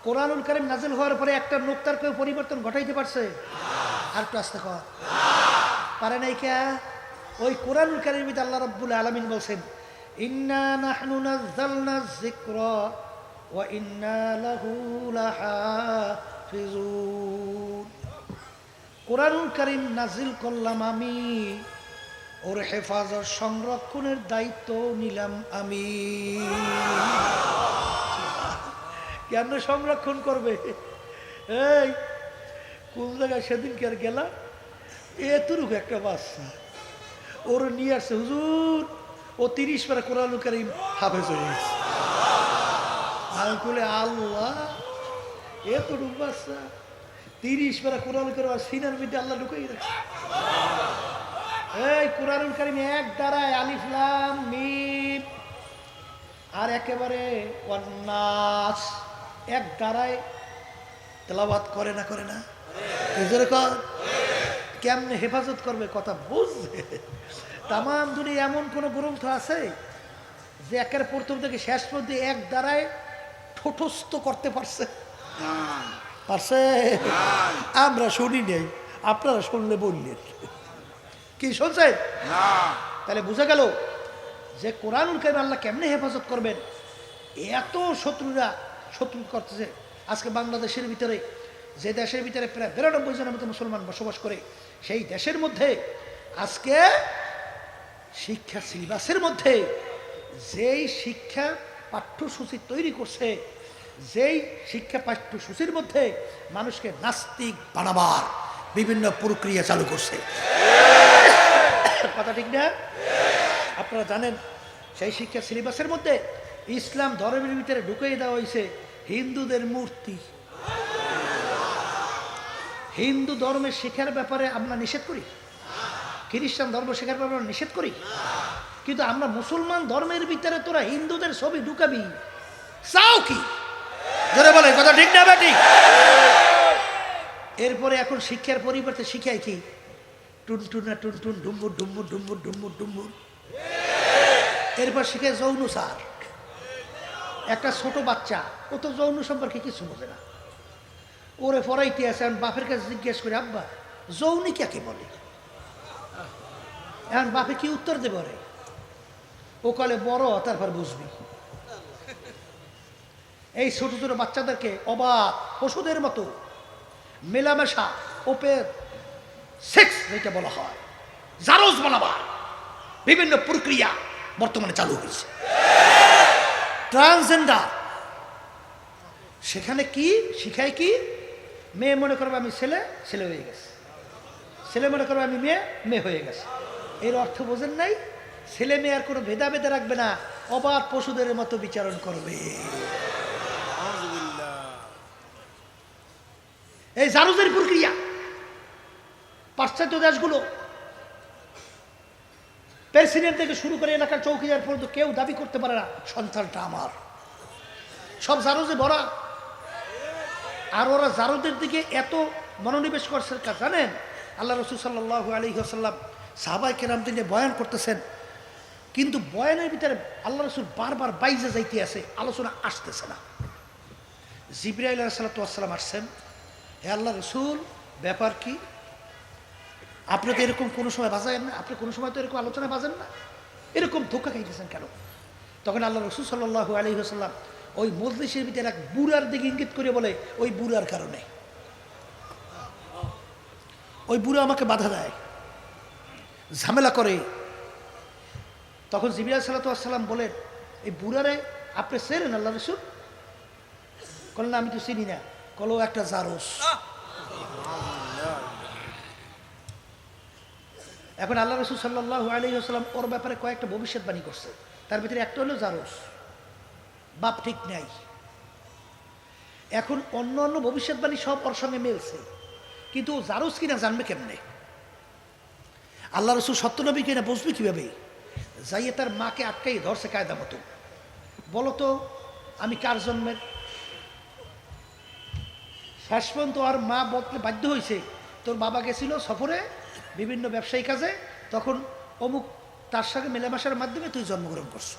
Speaker 1: কুরআনুল কারীম নাযিল হওয়ার পরে একটা নুকতার কেউ পরিবর্তন ঘটাইতে পারছে? আর একটু আস্তে কর, পারে নাই কে? ওই কুরআনুল কারীমে আল্লাহ রাব্বুল আলামিন বলছেন, ইন্না নাহনু নাযালনা যিকরা ওয়া ইন্না লাহু লাহাফিজুন। কুরআনুল কারীম নাজিল করলাম আমি, ওর হেফাজত সংরক্ষণের দায়িত্ব নিলাম আমি। কেন সংরক্ষণ করবে? এই কোন জায়গায় সেদিনকে আর গেলা, এতটুকু একটা বাচ্চা ওর নিয়ে আসছে, হুজুর ও ৩০ পারা কুরআনুল কারীম হাফেজ হয়ে গেছে। আমি বলে আল্লাহ, এতটুকু বাচ্চা ৩০ পারা কুরআনুল কারীম আর সিনার মধ্যে আল্লাহ ঢুকাই রাখছে। এই কুরআনুল কারীম এক দ্বারায় আলিফ লাম মিম, আর একেবারে ওয়ান নাস এক দ্বারায় তেলাওয়াত করে না? করে না? কেমনে হেফাজত করবে? কথা বুঝবে। তাম দুনিয়া এমন কোন গ্রন্থ আছে যে একের প্রথম থেকে শেষ পর্যন্ত এক দ্বারায় ঠোঁটস্থ করতে পারছে? পারছে? আমরা শুনি নেই, আপনারা শুনলে বললেন। কি শুনছেন? তাহলে বুঝা গেল যে কুরআনুল কারীম আল্লাহ কেমনে হেফাজত করবেন। এত শত্রুরা শত্রু করতেছে। আজকে বাংলাদেশের ভিতরে, যে দেশের ভিতরে প্রায় ৯২ জনের মতো মুসলমান বসবাস করে, সেই দেশের মধ্যে আজকে শিক্ষা সিলেবাসের মধ্যে যেই শিক্ষা পাঠ্যসূচি তৈরি করছে, যেই শিক্ষা পাঠ্যসূচির মধ্যে মানুষকে নাস্তিক বানাবার বিভিন্ন প্রক্রিয়া চালু করছে। কথা ঠিক না? আপনারা জানেন সেই শিক্ষা সিলেবাসের মধ্যে ইসলাম ধর্মের ভিতরে ঢুকিয়ে দেওয়া হয়েছে হিন্দুদের মূর্তি। হিন্দু ধর্মের শেখার ব্যাপারে আমরা নিষেধ করি, খ্রিস্টান ধর্ম শেখার ব্যাপারে নিষেধ করি, কিন্তু আমরা মুসলমান ধর্মের ভিতরে তোরা হিন্দুদের ছবি ঢুকাবি চাও কি? জোরে বলে কথা ঠিক না বেটি? এরপরে এখন শিক্ষার পরিবর্তে শিখায় কি? টুনটুনা টুনটুন ডুম্বুর ডুম্বুর ডুম্বুর ডুম্বুর ডুম্বুর। এরপর শিখে যৌনসার। একটা ছোট বাচ্চা ও তো যৌন সম্পর্কে কিছু বোঝে না, ওরে পড়াইতে আছে। এখন বাপের কাছে জিজ্ঞেস করে, আব্বা যৌনি কাকে বলে? এখন বাপে কি উত্তর দেবে? রে ও কলে বড়, তারপর বুঝবি। এই ছোট ছোট বাচ্চাদেরকে অবাক পশুদের মতো মেলামেশা, ওপেন সেক্স যেটা বলা হয়, জারজ বলাবার বিভিন্ন প্রক্রিয়া বর্তমানে চালু হয়েছে। ট্রান্সজেন্ডার, সেখানে কি শিখায়? কি মেয়ে মনে করবে আমি ছেলে, ছেলে হয়ে গেছে, ছেলে মনে করবে আমি মেয়ে, মেয়ে হয়ে গেছে। এর অর্থ বোঝেন নাই? ছেলে মেয়ে আর কোনো ভেদাভেদে রাখবে না, অবাধ পশুদের মতো বিচারণ করবে। এই জারজের প্রক্রিয়া পাশ্চাত্য দেশগুলো, প্রেসিডেন্ট থেকে শুরু করে এলাকার চৌকিদার পর্যন্ত কেউ দাবি করতে পারে না সন্তানটা আমার, সব জারজে ভরা। আর ওরা জারজের দিকে এত মনোনিবেশ করছে জানেন? আল্লাহ রসুল সাল্লাল্লাহু আলাইহি ওয়াসাল্লাম সাহাবায়ে কেরাম দিনে বয়ান করতেছেন, কিন্তু বয়ানের ভিতরে আল্লাহ রসুল বারবার বাইজে যাইতে আছে, আলোচনা আসতেছে না। জিবরাইল আলাইহিস সালাতু ওয়াস সালাম আসছেন, হে আল্লাহ রসুল ব্যাপার কি? আপনি তো এরকম কোনো সময় বাজায়েন না, আপনি কোনো সময় তো এরকম আলোচনা বাজেন না, এরকম ধোঁকা খাইতেছেন কেন? তখন আল্লাহ রসুল সাল্লাল্লাহু আলাইহি ওয়াসাল্লাম ওই মজলিসের ভিতরে এক বুড়ার দিকে ইঙ্গিত করে বলে, ওই বুড়ার কারণে, ওই বুড়া আমাকে বাধা দেয়, ঝামেলা করে। তখন জিবরাইল সাল্লাল্লাহু আলাইহি ওয়াসাল্লাম বলেন, এই বুড়ারে আপনি চেনেন আল্লাহ রসুল? বলেন না, আমি তো চিনি না। কলো একটা জারজ। এখন আল্লাহ রসুল সাল্লাল্লাহু আলাইহি ওয়াসাল্লাম ওর ব্যাপারে কয়েকটা ভবিষ্যৎবাণী করছে, তার ভিতরে একটা হলো জারজ, বাপ ঠিক নাই। এখন অন্য অন্য ভবিষ্যৎবাণী সব ওর সঙ্গে মিলছে, কিন্তু ও জারজ কিনা জানবে কেমনে? আল্লাহ রসুল সত্যনবী কিনা বুঝবে কিভাবে? যাইয়ে তার মাকে আটকাই ধরছে কায়দা মতো, বলো তো আমি কার জন্মের? শেষ পর্যন্ত আর মা বলতে বাধ্য হয়েছে, তোর বাবা গেছিল সফরে বিভিন্ন ব্যবসায়ী কাজে, তখন অমুক তার সঙ্গে মেলামেশার মাধ্যমে তুই জন্মগ্রহণ করছো।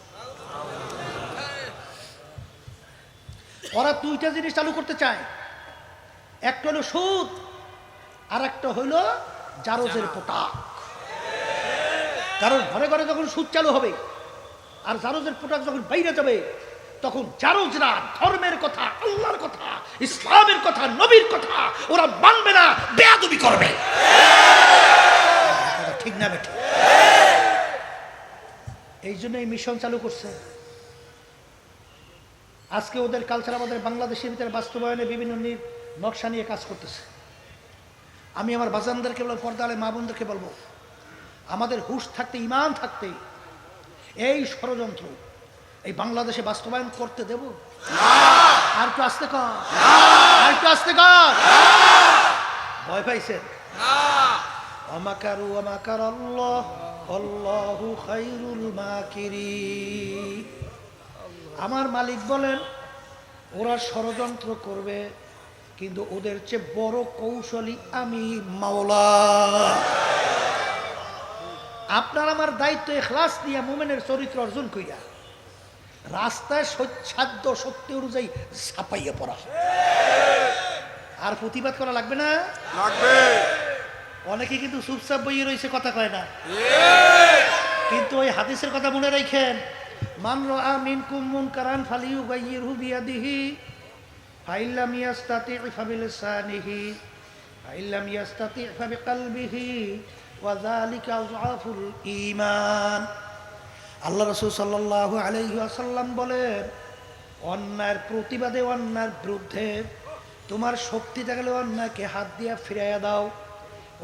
Speaker 1: ওরা দুইটা জিনিস চালু করতে চায়, একটা হলো সুদ, আর একটা হইল জারজের পোটাক। কারণ ঘরে ঘরে যখন সুদ চালু হবে আর জারজের পোটাক যখন বাইরে যাবে, তখন জারজরা ধর্মের কথা, আল্লাহর কথা, ইসলামের কথা, নবীর কথা ওরা মানবে না, বেয়াদবি করবে। ঠিক না বেটি? এই জন্য এই মিশন চালু করছে। আজকে ওদের কালচার আমাদের বাংলাদেশের ভিতরে বাস্তবায়নে বিভিন্ন নকশা নিয়ে কাজ করতেছে। আমি আমার বাজানদেরকে বলবো, পর্দালে মা বোনদেরকে বলবো, আমাদের হুঁশ থাকতে, ঈমান থাকতে এই ষড়যন্ত্র এই বাংলাদেশে বাস্তবায়ন করতে দেব? আর একটু আস্তে কর, আর একটু আস্তে কর। ভয় পাইছেন? ওয়ামাকারু ওয়ামাকারাল্লাহ আল্লাহু খায়রুল মাকিরিন। আমার মালিক বলেন, ওরা ষড়যন্ত্র করবে, কিন্তু ওদের চেয়ে বড় কৌশলী আমি মাওলা। আপনার আমার দায়িত্ব ইখলাস নিয়ে মুমিনের চরিত্র অর্জন কইরা রাস্তায় সাধ্য শক্তি অনুযায়ী ছাপাইয়া পড়া, আর প্রতিবাদ করা লাগবে না? লাগবে। অনেকে কিন্তু চুপচাপ বইয়ে রয়েছে, কথা কয় না, কিন্তু ওই হাদিসের কথা মনে রাখেন, মান রাআ মিনকুম মুনকারান ফালিয়ুগাইয়িরহু বিয়াদিহি ফাইন লাম ইয়াস্তাতি' ফাবিলিসানিহি ফাইন লাম ইয়াস্তাতি' ফাবিকলবিহি ওয়া যালিকা আযআফুল ঈমান। আল্লাহ রাসূল সাল্লাল্লাহু আলাইহি ওয়াসাল্লাম বলেন, অন্যায়ের প্রতিবাদে, অন্যায়ের বিরুদ্ধে তোমার শক্তি থাকলে অন্যায়কে হাত দিয়া ফিরাইয়া দাও,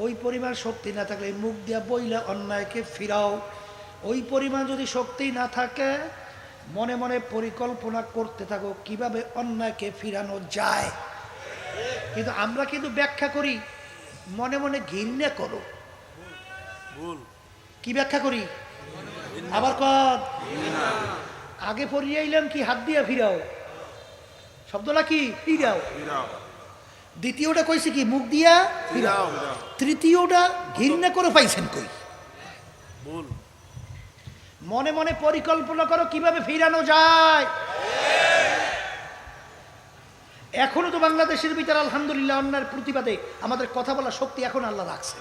Speaker 1: ওই পরিমাণ শক্তি না থাকলে মুখ দিয়া বইলা অন্যায়কে ফিরাও। ওই পরিমাণ যদি শক্তি না থাকে, মনে মনে পরিকল্পনা করতে থাকো কিভাবে অন্যায়কে ফিরানো যায়। কিন্তু আমরা কিন্তু ব্যাখ্যা করি মনে মনে ঘৃণা করো। কি ব্যাখ্যা করি? আবার কর, আগে পড়িয়ে আইলাম কি হাত দিয়া ফিরাও, শব্দটা কি ফিরাও। দ্বিতীয়টা কইছে কি মুখ দিয়া ফিরাও। তৃতীয়টা ঘৃণা করে পাইছেন কই? মনে মনে পরিকল্পনা করো কিভাবে ফিরানো যায়। এখনো তো বাংলাদেশের ভিতরে আলহামদুলিল্লাহ অন্যায়ের প্রতিবাদে আমাদের কথা বলার শক্তি এখন আল্লাহ রাখছে।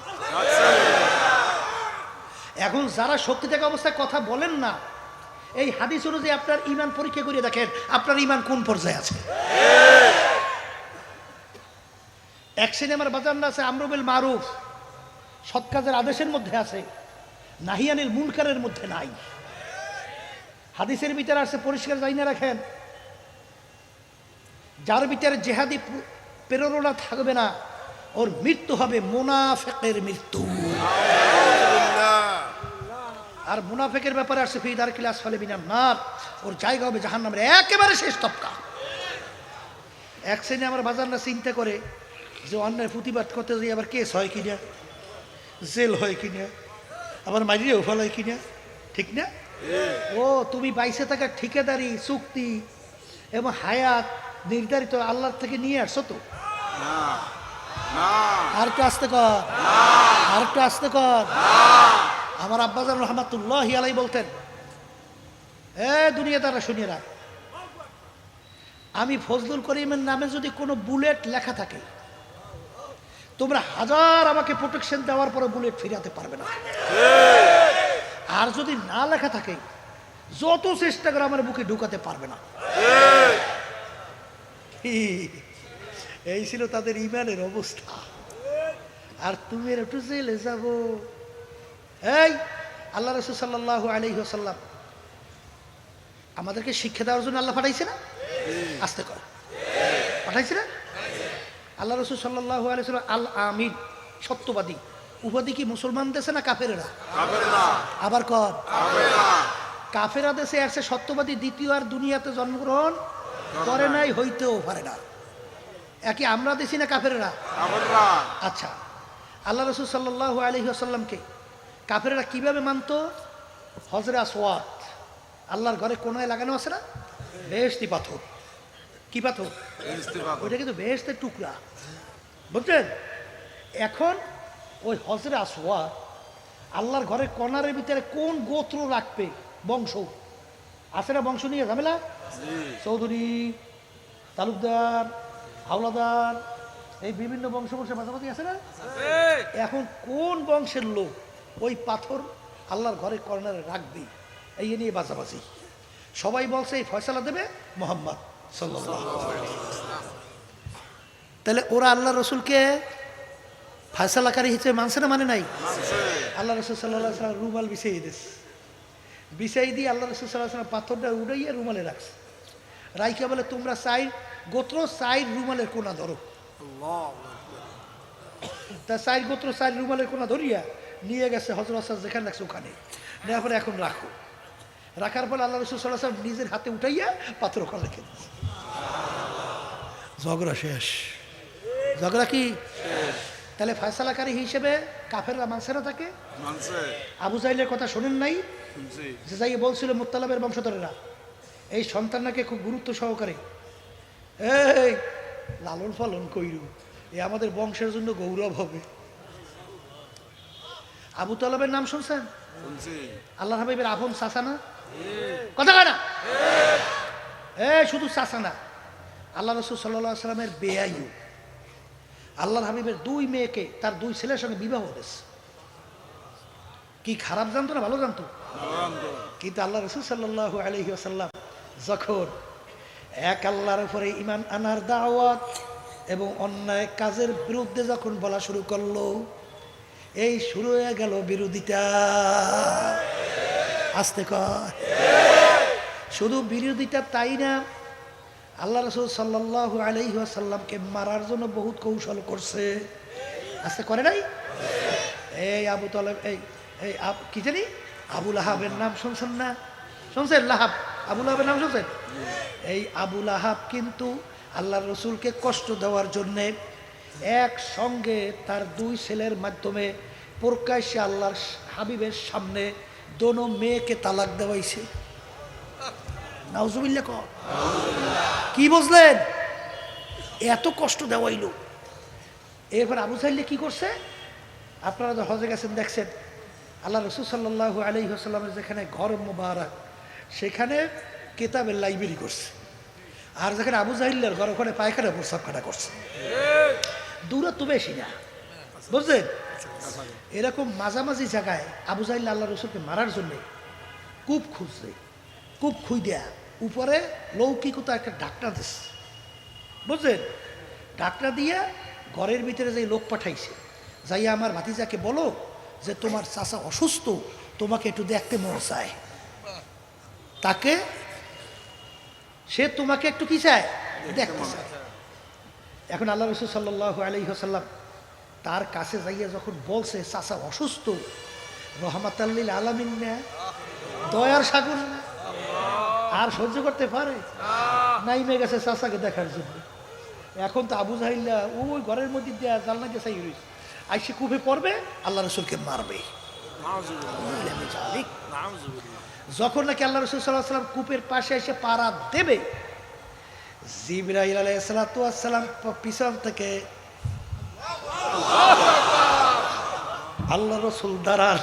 Speaker 1: এখন যারা শক্তি থাকা অবস্থায় কথা বলেন না, এই হাদিস অনুযায়ী আপনার ঈমান পরীক্ষা করে দেখেন আপনার ঈমান কোন পর্যায়ে আছে। এক সিনেমার বাজার আছে আমরু বিল মারুফ, সৎ কাজের আদেশের মধ্যে আছে, নাহিয়ানিল মুনকারের মধ্যে নাই। হাদিসের ভিতরে আছে পরিষ্কার জানিয়ে রাখেন, যার ভিতরে জেহাদি প্রেরণা থাকবে না ওর মৃত্যু হবে মুনাফিকের মৃত্যু। আর মুনাফিকের ব্যাপারে আসছে ফি দারকিল আসফালি মিনান নার, ওর জায়গা হবে জাহান্নামের একেবারে শেষ তবকা। এক শ্রেণী আমার বাজাররা চিন্তা করে যে অন্যায় প্রতিবাদ করতে যাই আবার কেস হয় কিনা, জেল হয় কিনা, আবার মারিয়েও ফল হয় কিনা, ঠিক না? ও তুমি বাইসে থাকার ঠিকাদারি চুক্তি এবং হায়াত নির্ধারিত আল্লাহর থেকে নিয়ে আসছো তো। আর একটু আসতে কর, আর একটু আসতে কর। আমার আব্বাজান রহমাতুল্লাহি আলাইহি বলতেন, দুনিয়াদাররা শুনিয়ে রাখ, আমি ফজলুল করিমের নামে যদি কোনো বুলেট লেখা থাকে তোমরা হাজার আমাকে প্রোটেকশন দেওয়ার পরে বুলেট ফিরাতে পারবে না। আর যদি না লেখা থাকে যত চেষ্টা করে আমার বুকে ঢুকাতে পারবে না। এই ছিল তাদের ইমানের অবস্থা। আর তুমি একটু জেলে যাবো। এই আল্লাহ রাসূল সাল্লাল্লাহু আলাইহি ওয়াসাল্লাম আমাদেরকে শিক্ষা দেওয়ার জন্য আল্লাহ পাঠাইছে না? আস্তে কর, পাঠাইছে না? আল্লাহ রাসূল সাল্লাল্লাহু আলাইহি ওয়াসাল্লাম আল আমিন, সত্যবাদী উপাধি কি মুসলমান দেশে না কাফেরেরা? আবার কর, কাফেরা দেশে আসছে সত্যবাদী দ্বিতীয় আর দুনিয়াতে জন্মগ্রহণ করে নাই, হইতেও পারে না। একই আমরা দেশি না কাফেরেরা? আচ্ছা, আল্লাহ রাসূল সাল্লাল্লাহু আলাইহি ওয়াসাল্লামকে কাফেরেরা কিভাবে মানতো? হজরে আসওয়াদ, আল্লাহর ঘরে কোনায় লাগানো আছে না বেহেশতি পাথর। কি পাথর? ওইটা কিন্তু বেহেশতের টুকরা, বুঝছেন? এখন ওই হজরে আসওয়াদ আল্লাহর ঘরের কর্নারের ভিতরে কোন গোত্র রাখবে, বংশ আছে না? বংশ নিয়ে ঝামেলা, চৌধুরী, তালুকদার, হাওলাদার, এই বিভিন্ন বংশ বংশের মাঝামাঝি আছে না? এখন কোন বংশের লোক ওই পাথর আল্লাহর ঘরের কর্নারে রাখবে, এই নিয়ে বাজাবাজি। সবাই বলছে এই ফয়সালা দেবে মুহাম্মদ সাল্লাল্লাহু আলাইহি ওয়াসাল্লাম। তাহলে ওরা আল্লাহ রসুলকে ফয়সালাকারী হিসেবে মানছে না মানে নাই? আল্লাহ রসুল সাল্লাল্লাহু আলাইহি ওয়াসাল্লাম রুমাল বিছিয়ে দিয়েছে, বিছাই দিয়ে আল্লাহ রসুল সাল্লাল্লাহু আলাইহি ওয়াসাল্লাম পাথরটা উড়াইয়া রুমালে রাখছে। রাইকা বলে তোমরা চাই গোত্র চাই রুমালের কোনা ধরো। তা চাই গোত্র চাই রুমালের কোনা ধরিয়া নিয়ে গেছে হযরত আসওয়াদ যেখানে রাখছে ওখানে। নেওয়ার পরে এখন রাখো, রাখার পর আল্লাহ রসুল সাল্লাল্লাহু আলাইহি ওয়াসাল্লাম নিজের হাতে উঠাইয়া পাথর ওখানে রেখে দিয়েছে। ঝগড়া শেষ। ঝগড়া কি? তাহলে ফয়সালাকারী হিসেবে কাফেররা মানছে না তাকে? আবু জাহেলের কথা শোনেন নাই? যে যাই বলছিল মুত্তালাবের বংশধরেরা এই সন্তানটাকে খুব গুরুত্ব সহকারে এই লালন পালন কইরু, এ আমাদের বংশের জন্য গৌরব হবে। আবু তালেবের নাম শুনছেন? আল্লাহ হাবিবের আপন চাচা না? কথা কয় না? শুধু চাচা না, আল্লাহ রাসূল সাল্লাল্লাহু আলাইহি ওয়াসাল্লামের বেয়াইও আল্লাহর হাবিবের দুই মেয়েকে তার দুই ছেলের সঙ্গে বিবাহ হয়েছে। কি খারাপ জানতো না ভালো জানতো? কিন্তু আল্লাহ রাসূল সাল্লাল্লাহু আলাইহি ওয়াসাল্লাম যখন এক আল্লাহর উপরে ঈমান আনার দাওয়াত এবং অন্যায় কাজের বিরুদ্ধে যখন বলা শুরু করলো, এই শুরু হয়ে গেল বিরোধিতা। আস্তে কর। শুধু বিরোধিতা তাই না, আল্লাহ রাসূল সাল্লাল্লাহু আলাইহি ওয়াসাল্লামকে মারার জন্য বহুত কৌশল করছে। আস্তে করে নাই? এই আবু তালেব, এই কি জানি আবু লাহাবের নাম শুনছেন না? শুনছেন? লাহাব, আবু লাহাবের নাম শুনছেন? এই আবু লাহাব কিন্তু আল্লাহ রসুলকে কষ্ট দেওয়ার জন্যে একসঙ্গে তার দুই ছেলের মাধ্যমে প্রকাশ্যে আল্লাহর হাবিবের সামনে দোনো মেয়েকে তালাক দেওয়াইছে। নাউজুবিল্লাহ কর। কি বুঝলেন? এত কষ্ট দেওয়াইল। এরপর আবু জাহেল কি করছে? আপনারা তো হজে গেছেন, দেখছেন আল্লাহ রাসূল সাল্লাল্লাহু আলাইহি ওয়াসাল্লামের যেখানে ঘর মোবারক, সেখানে কিতাবের লাইব্রেরি করছে। আর যেখানে আবু জাহেলের ঘর, ওখানে পায়খানা প্রস্রাবখানা করছে। দূরত্ব বেশি না, বুঝলেন? এরকম মাঝামাঝি জায়গায় আবু জাহেল আল্লাহ রসুলকে মারার জন্য কূপ খুঁজছে। কূপ খুঁই দেয়া উপরে লৌকিকতা একটা ডাক্তার দিচ্ছে, বুঝলেন? ডাক্তার দিয়া ঘরের ভিতরে যে লোক পাঠাইছে, যাইয়া আমার ভাতিজাকে বলো যে তোমার চাচা অসুস্থ, তোমাকে একটু দেখতে মন চায়। তাকে সে তোমাকে একটু কি চায়? দেখতে চায়। এখন আল্লাহ রাসূল সাল্লাল্লাহু আলাইহি ওয়াসাল্লাম তার কাছে যাইয়া যখন বলছে চাচা অসুস্থ, রহমাতাল লিল আলামিন না, দয়ার সাগর না, আর সহ্য করতে পারে? নাইমে গেছে চাচাকে দেখার জন্য। এখন তো আবু জাহেল্লা ওই ঘরের মধ্যে দেয়া জানলা দিয়ে চাই রয়েছে, আইসে কূপে পড়বে, আল্লাহ রসুলকে মারবে। যখন নাকি আল্লাহ রসুল সাল্লাল্লাহু আলাইহি ওয়াসাল্লাম কূপের পাশে এসে পাড়া দেবে, জিবরাইল আলাইহিস সালাতু ওয়াস সালাম পিছন থেকে আল্লাহ রসুল দাঁড়ান,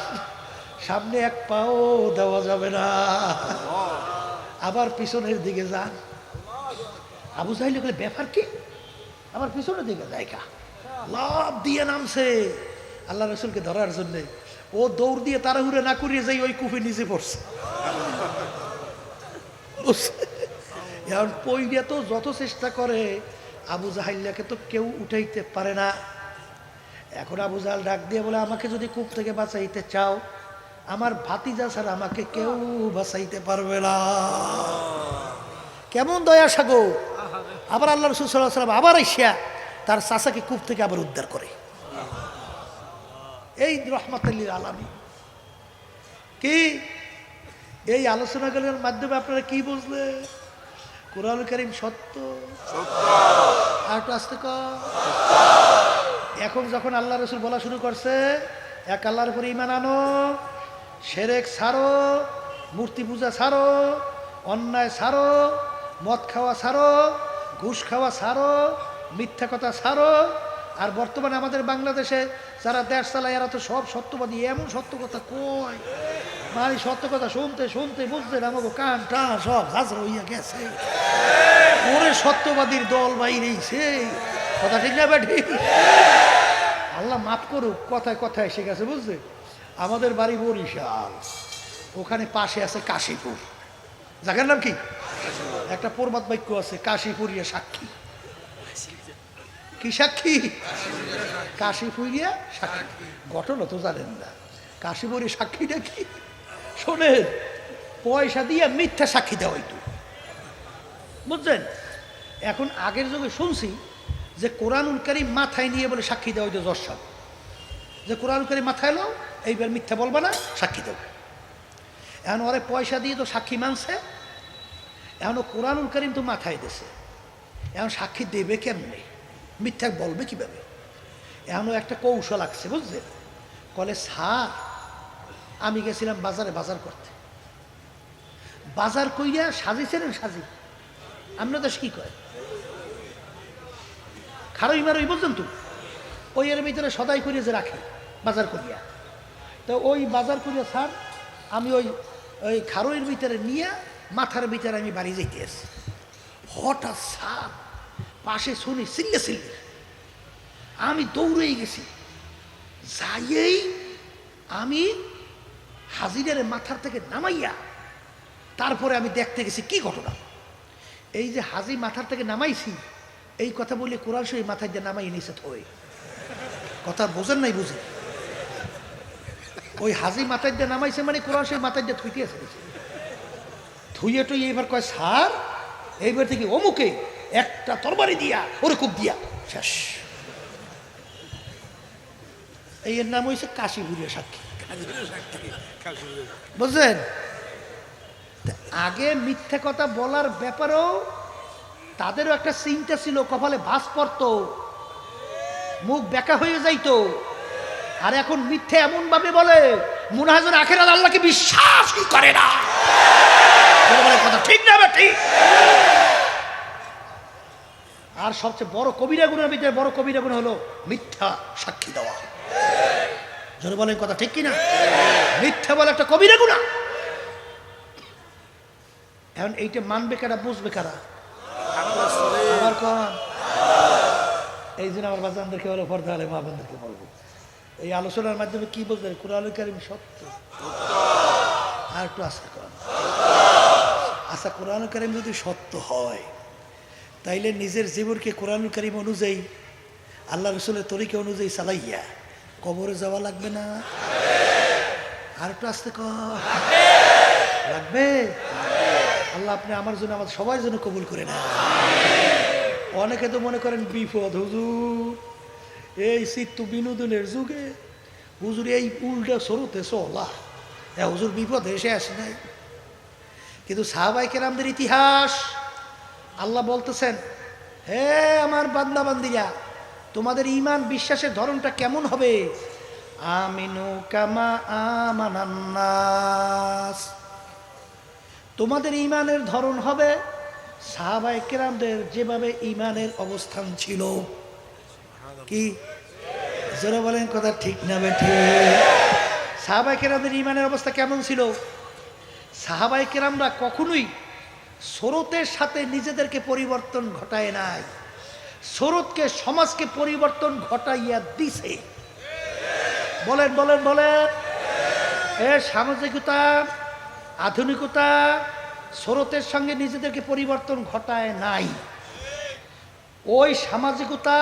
Speaker 1: সামনে এক পাও দেওয়া যাবে না, আবার পিছনের দিকে যান। আবু জাহেল বলে ব্যাপার কি? আবার পিছনের দিকে জায়গা লাভ দিয়ে নামছে আল্লাহ রসুলকে ধরার জন্য। ও দৌড় দিয়ে তাড়াহুড়ো না করিয়ে যাই ওই কূপে নিচে পড়ছে। এখন পইড়া তো যত চেষ্টা করে, আবু জাহেলকে তো কেউ উঠাইতে পারে না। এখন আবু জাহেল ডাক দিয়ে বলে, আমাকে যদি কূপ থেকে বাঁচাইতে চাও, আমার ভাতিজা ছাড়া আমাকে কেউ বাঁচাইতে পারবে না। কেমন দয়া সাগর! আবার আল্লাহ রাসূল সাল্লাল্লাহু আলাইহি ওয়াসাল্লাম আবার আইসা তার চাচাকে কূপ থেকে আবার উদ্ধার করে। এই রহমাতুল লিল আলামিন। কি এই আলোচনাগুলোর মাধ্যমে আপনারা কি বুঝলেন? কুরআনুল কারীম সত্য, আর একটু আস্তে কর। এখন যখন আল্লাহ রসুল বলা শুরু করছে, এক আল্লাহর উপর ঈমান আনো, শিরক ছাড়ো, মূর্তি পূজা ছাড়ো, অন্যায় ছাড়ো, মদ খাওয়া ছাড়ো, ঘুষ খাওয়া ছাড়ো, মিথ্যা কথা ছাড়ো। আর বর্তমানে আমাদের বাংলাদেশে যারা দেশ চালায়, এরা তো সব সত্যবাদী। এমন সত্য কথা কয়, মানে সত্য কথা শুনতে শুনতে বুঝতে আমাকে কান টান সব হাজরা হইয়া গেছে। ওরে সত্যবাদীর দল বাইরেছে, কথা ঠিক না ব্যাঠি? আল্লাহ মাফ করুক, কথায় কথায় এসে গেছে, বুঝলে? আমাদের বাড়ি বরিশাল, ওখানে পাশে আছে কাশীপুর। জায়গার নাম কি? একটা প্রবাদ বাক্য আছে, কাশীপুরিয়া সাক্ষী। কি সাক্ষী? কাশীপুরিয়া সাক্ষী। ঘটনা তো জানেন না, কাশীপুরিয়া সাক্ষীটা কি? শোনেন, পয়সা দিয়ে মিথ্যা সাক্ষী দেওয়া হইতো, বুঝলেন? এখন আগের যুগে শুনছি যে কোরআনুল কারীম মাথায় নিয়ে বলে সাক্ষী দেওয়া হইতো জজ সাহেব, যে কোরআনুল কারীম মাথায় এলো, এইবার মিথ্যা বলবা না, সাক্ষী দেবো। এখন ওরে পয়সা দিয়ে তো সাক্ষী মানছে, এখন কোরআনুল কারীম তো মাথায় দিয়েছে, এখন সাক্ষী দেবে কেমনে, মিথ্যা বলবে কিভাবে? এখনও একটা কৌশল আছে, বুঝলেন? কলে স্যার, আমি গেছিলাম বাজারে বাজার করতে, বাজার কইয়া সাজিয়েছিলেন, সাজি আপনার দেশ কি কয় খারই মারই, বুঝলেন তো? ওই এর ভিতরে সদাই করিয়া যে রাখে বাজার করিয়া, তো ওই বাজার করিয়া স্যার আমি ওই ওই খারইয়ের ভিতরে নিয়ে মাথার ভিতরে আমি বাড়ি যাইতে আসি। হঠাৎ স্যার পাশে শুনি চিল্লে চিল্লে, আমি দৌড়েই গেছি, যাইয়েই আমি হাজিরারে মাথার থেকে নামাইয়া তারপরে আমি দেখতে গেছি কি ঘটনা। এই যে হাজি মাথার থেকে নামাইছি, এই কথা বলে কোরআন শরীফ মাথায় দিয়ে নামাই নিষেধ হয়ে, কথা বোঝেন নাই? বুঝে ওই হাজি মাথায় দিয়ে নামাইছে মানে কোরআন শরীফ মাথায় দিয়ে থুইতে আছে, থুইয়ে টুই এইবার কয় স্যার, এইবার থেকে অমুকে একটা তরবারি দিয়া ওরে খুব দিয়া শেষ। এই এর নাম হয়েছে কাশীপুরিয়া সাক্ষী, বুঝলেন? আগে মিথ্যে কথা বলার ব্যাপারেও তাদেরও একটা চিন্তা ছিল, কপালে ভাঁজ পড়তো, মুখ বেঁকা হয়ে যাইতো। আর এখন মিথ্যে এমন ভাবে বলে মনে হয় যেন আখেরাত আল্লাহকে বিশ্বাসই করে না। কথা ঠিক না ঠিক? আর সবচেয়ে বড় কবিরা গুনার ভিতরে বড় কবিরা গুনাহ হলো মিথ্যা সাক্ষী দেওয়া। জোরে বলেন কথা ঠিক কিনা? মিথ্যা বলে একটা কবিরা গুনাহ। এখন এইটা মানবে কারা, বুঝবে কারা? আমার কন এই জন্য আমার বাচ্চাদেরকে বলো, পর্দা আলে মা বোনদেরকে বলবো, এই আলোচনার মাধ্যমে কি বলবেন? কুরআনুল কারীম সত্য। আর একটু আশা করেন, আচ্ছা কুরআনুল কারীম যদি সত্য হয় তাইলে নিজের জীবনকে কুরআনুল কারীম অনুযায়ী, আল্লাহ রসুলের তরিকা অনুযায়ী চালাইয়া কবরে যাওয়া লাগবে না? আর একটু আসতে লাগবে। আল্লাহ আপনি আমার জন্য, আমার সবার জন্য কবুল করে না। অনেকে তো মনে করেন বিপদ, হুজুর এই চিত্ত বিনোদনের যুগে হুজুর এই উল্টা স্রোতে চলা, হুজুর বিপদ এসে আসে নাই। কিন্তু সাহাবায়ে কেরামদের ইতিহাস আল্লাহ বলতেছেন, হে আমার বান্দা বান্দিরা, তোমাদের ঈমান বিশ্বাসের ধরনটা কেমন হবে? আমিনু কামা আমানান নাস, তোমাদের ঈমানের ধরন হবে সাহাবায়ে কেরামদের যেভাবে ঈমানের অবস্থান ছিল। কি জোরে বলেন কথা ঠিক না বেঠিক? সাহাবায়ে কেরামদের ঈমানের অবস্থা কেমন ছিল? সাহাবায়ে কেরামরা কখনোই স্রোতের সাথে নিজেদেরকে পরিবর্তন ঘটায় নাই, স্রোতকে সমাজকে পরিবর্তন ঘটাইয়া দিছে। বলেন বলেন বলেন। এ সামাজিকতা, আধুনিকতা স্রোতের সঙ্গে নিজেদেরকে পরিবর্তন ঘটায় নাই, ওই সামাজিকতা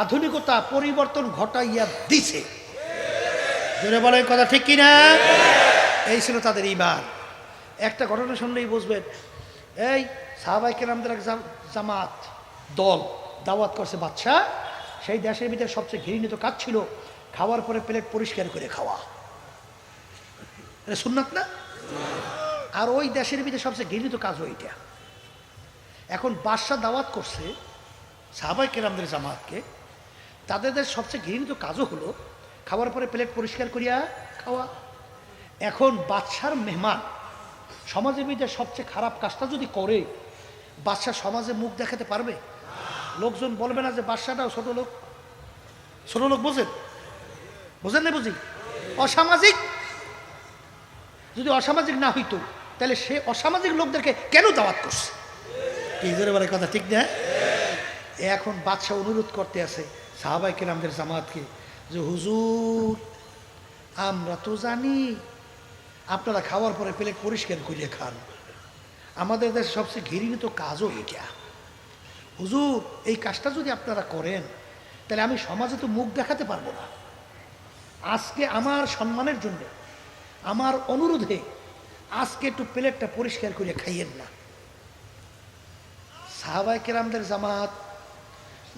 Speaker 1: আধুনিকতা পরিবর্তন ঘটাইয়া দিছে। জোরে বলেন কথা ঠিক কিনা? এই ছিল তাদের ঈমান। একটা ঘটনা শুনলেই বুঝবেন। এই সাহাবায়ে কেরামদের এক জামাত দল দাওয়াত করছে বাদশা, সেই দেশের ভিতরে সবচেয়ে ঘৃণিত কাজ ছিল খাওয়ার পরে প্লেট পরিষ্কার করে খাওয়া। এটা সুন্নাত না? আর ওই দেশের ভিতরে সবচেয়ে ঘৃণিত কাজ ওইটা। এখন বাদশা দাওয়াত করছে সাহাবায়ে কেরামদের জামাতকে, তাদের সবচেয়ে ঘৃণিত কাজও হলো খাওয়ার পরে প্লেট পরিষ্কার করিয়া খাওয়া। এখন বাদশার মেহমান সমাজের ভিতরে সবচেয়ে খারাপ কাজটা যদি করে, বাদশা সমাজে মুখ দেখাতে পারবে? লোকজন বলবে না যে বাদশাটাও ছোট লোক? ছোট লোক বোঝেন? বোঝেন না? বুঝি অসামাজিক। যদি অসামাজিক না হইতো তাহলে সে অসামাজিক লোকদেরকে কেন দাওয়াত করছে? এই জোরে বলে কথা ঠিক না? এখন বাদশা অনুরোধ করতে আছে সাহাবায়ে কেরামদের জামাতকে যে হুজুর, আমরা তো জানি আপনারা খাওয়ার পরে প্লেট পরিষ্কার করিয়ে খান, আমাদের দেশে সবচেয়ে ঘৃণিত কাজও এটা। হুজুর এই কাজটা যদি আপনারা করেন তাহলে আমি সমাজে তো মুখ দেখাতে পারবো না। আজকে আমার সম্মানের জন্য, আমার অনুরোধে আজকে একটু প্লেটটা পরিষ্কার করে খাইয়েন না। সাহাবায়ে কেরামদের জামাত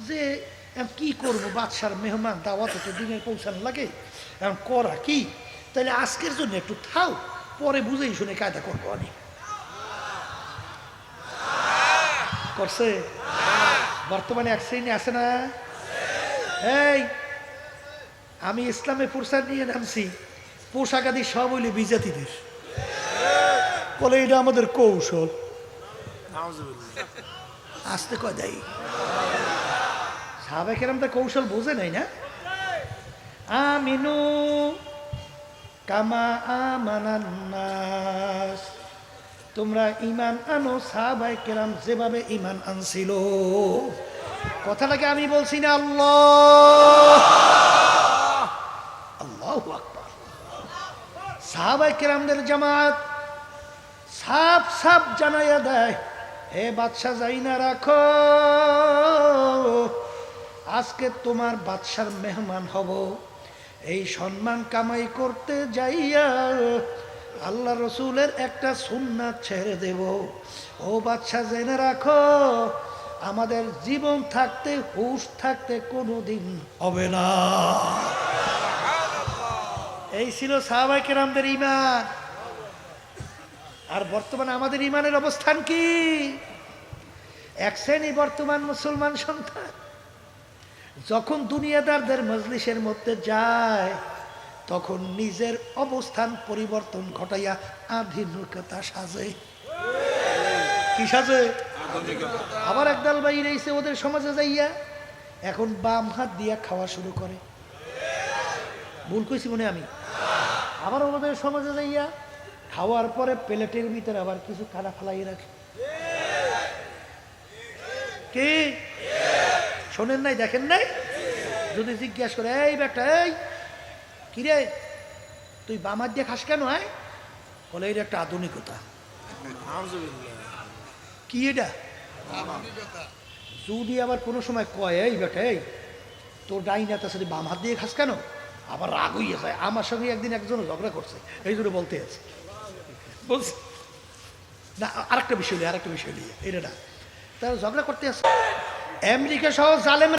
Speaker 1: যে কি করবো, বাদশার মেহমান দাওয়াত তো দিনের পৌঁছানো লাগে, এখন করা কি, তাহলে আজকের জন্য একটু থাও, পরে বুঝেই শুনে কায়দা করবো। অনেক করছে। বর্তমানে এক শ্রেণী আছে না, এই আমি ইসলামে প্রচার নিয়ে নামছি, পোশাক আদি সব হইলে বিজাতিদের, বলে এটা আমাদের কৌশল। আসতে কয় দেয় সাহাবায়ে কেরামদের কৌশল বোঝে নাই না? আমিনু কামা আমানান নাস, তোমরা ঈমান আনো সাহাবায়ে কেরাম যেভাবে ঈমান আনছিল। কথাটাকে আমি বলছি না, আল্লাহ আল্লাহু আকবার। সাহাবায়ে কেরামদের জামাত সাফ সাফ জানাইয়া দেয়, হে বাদশা যাই না রাখো, আজকে তোমার বাদশার মেহমান হব, এই সম্মান কামাই করতে যাইয়া আল্লাহ রসুলের একটা সুন্নাত ছেড়ে দেব। ও বাদশা জেনে রাখো, আমাদের জীবন থাকতে হুঁশ থাকতে কোনোদিন হবে না। এই ছিল সাহাবায়ে কেরামদের ঈমান। আর বর্তমানে আমাদের ঈমানের অবস্থান কি? এক শ্রেণী বর্তমান মুসলমান সন্তান যখন দুনিয়াদারদের মজলিসের মধ্যে যায় তখন নিজের অবস্থান পরিবর্তন ঘটাইয়া আধুনিকতা সাজে। কি সাজে? আবার একদল বাইরে এসে ওদের সমাজে যাইয়া এখন বাম হাত দিয়া খাওয়া শুরু করে। ভুল কইছি মনে আমি? আবার ওদের সমাজে যাইয়া খাওয়ার পরে প্লেটের ভিতরে আবার কিছু খানা ফালাই রাখে। কি শোনেন নাই, দেখেন নাই? যদি জিজ্ঞাসা করে, এই বেটা, এই কিরে তুই বাম হাত দিয়ে খাস কেন? হয় বলে এটা একটা আধুনিকতা। কি এটা? যদি আবার কোনো সময় কয়, এই বেটা, এই তোর ডাইন হাত আছে, বাম হাত দিয়ে খাস কেন? আবার রাগ হইয়া যায়। আমার সঙ্গে একদিন একজন ঝগড়া করছে, এই জন্য বলতে আছে। বলছি না, আরেকটা বিষয় নিয়ে এটা না, তারা ঝগড়া করতে আছে। আমেরিকা সহ জালেম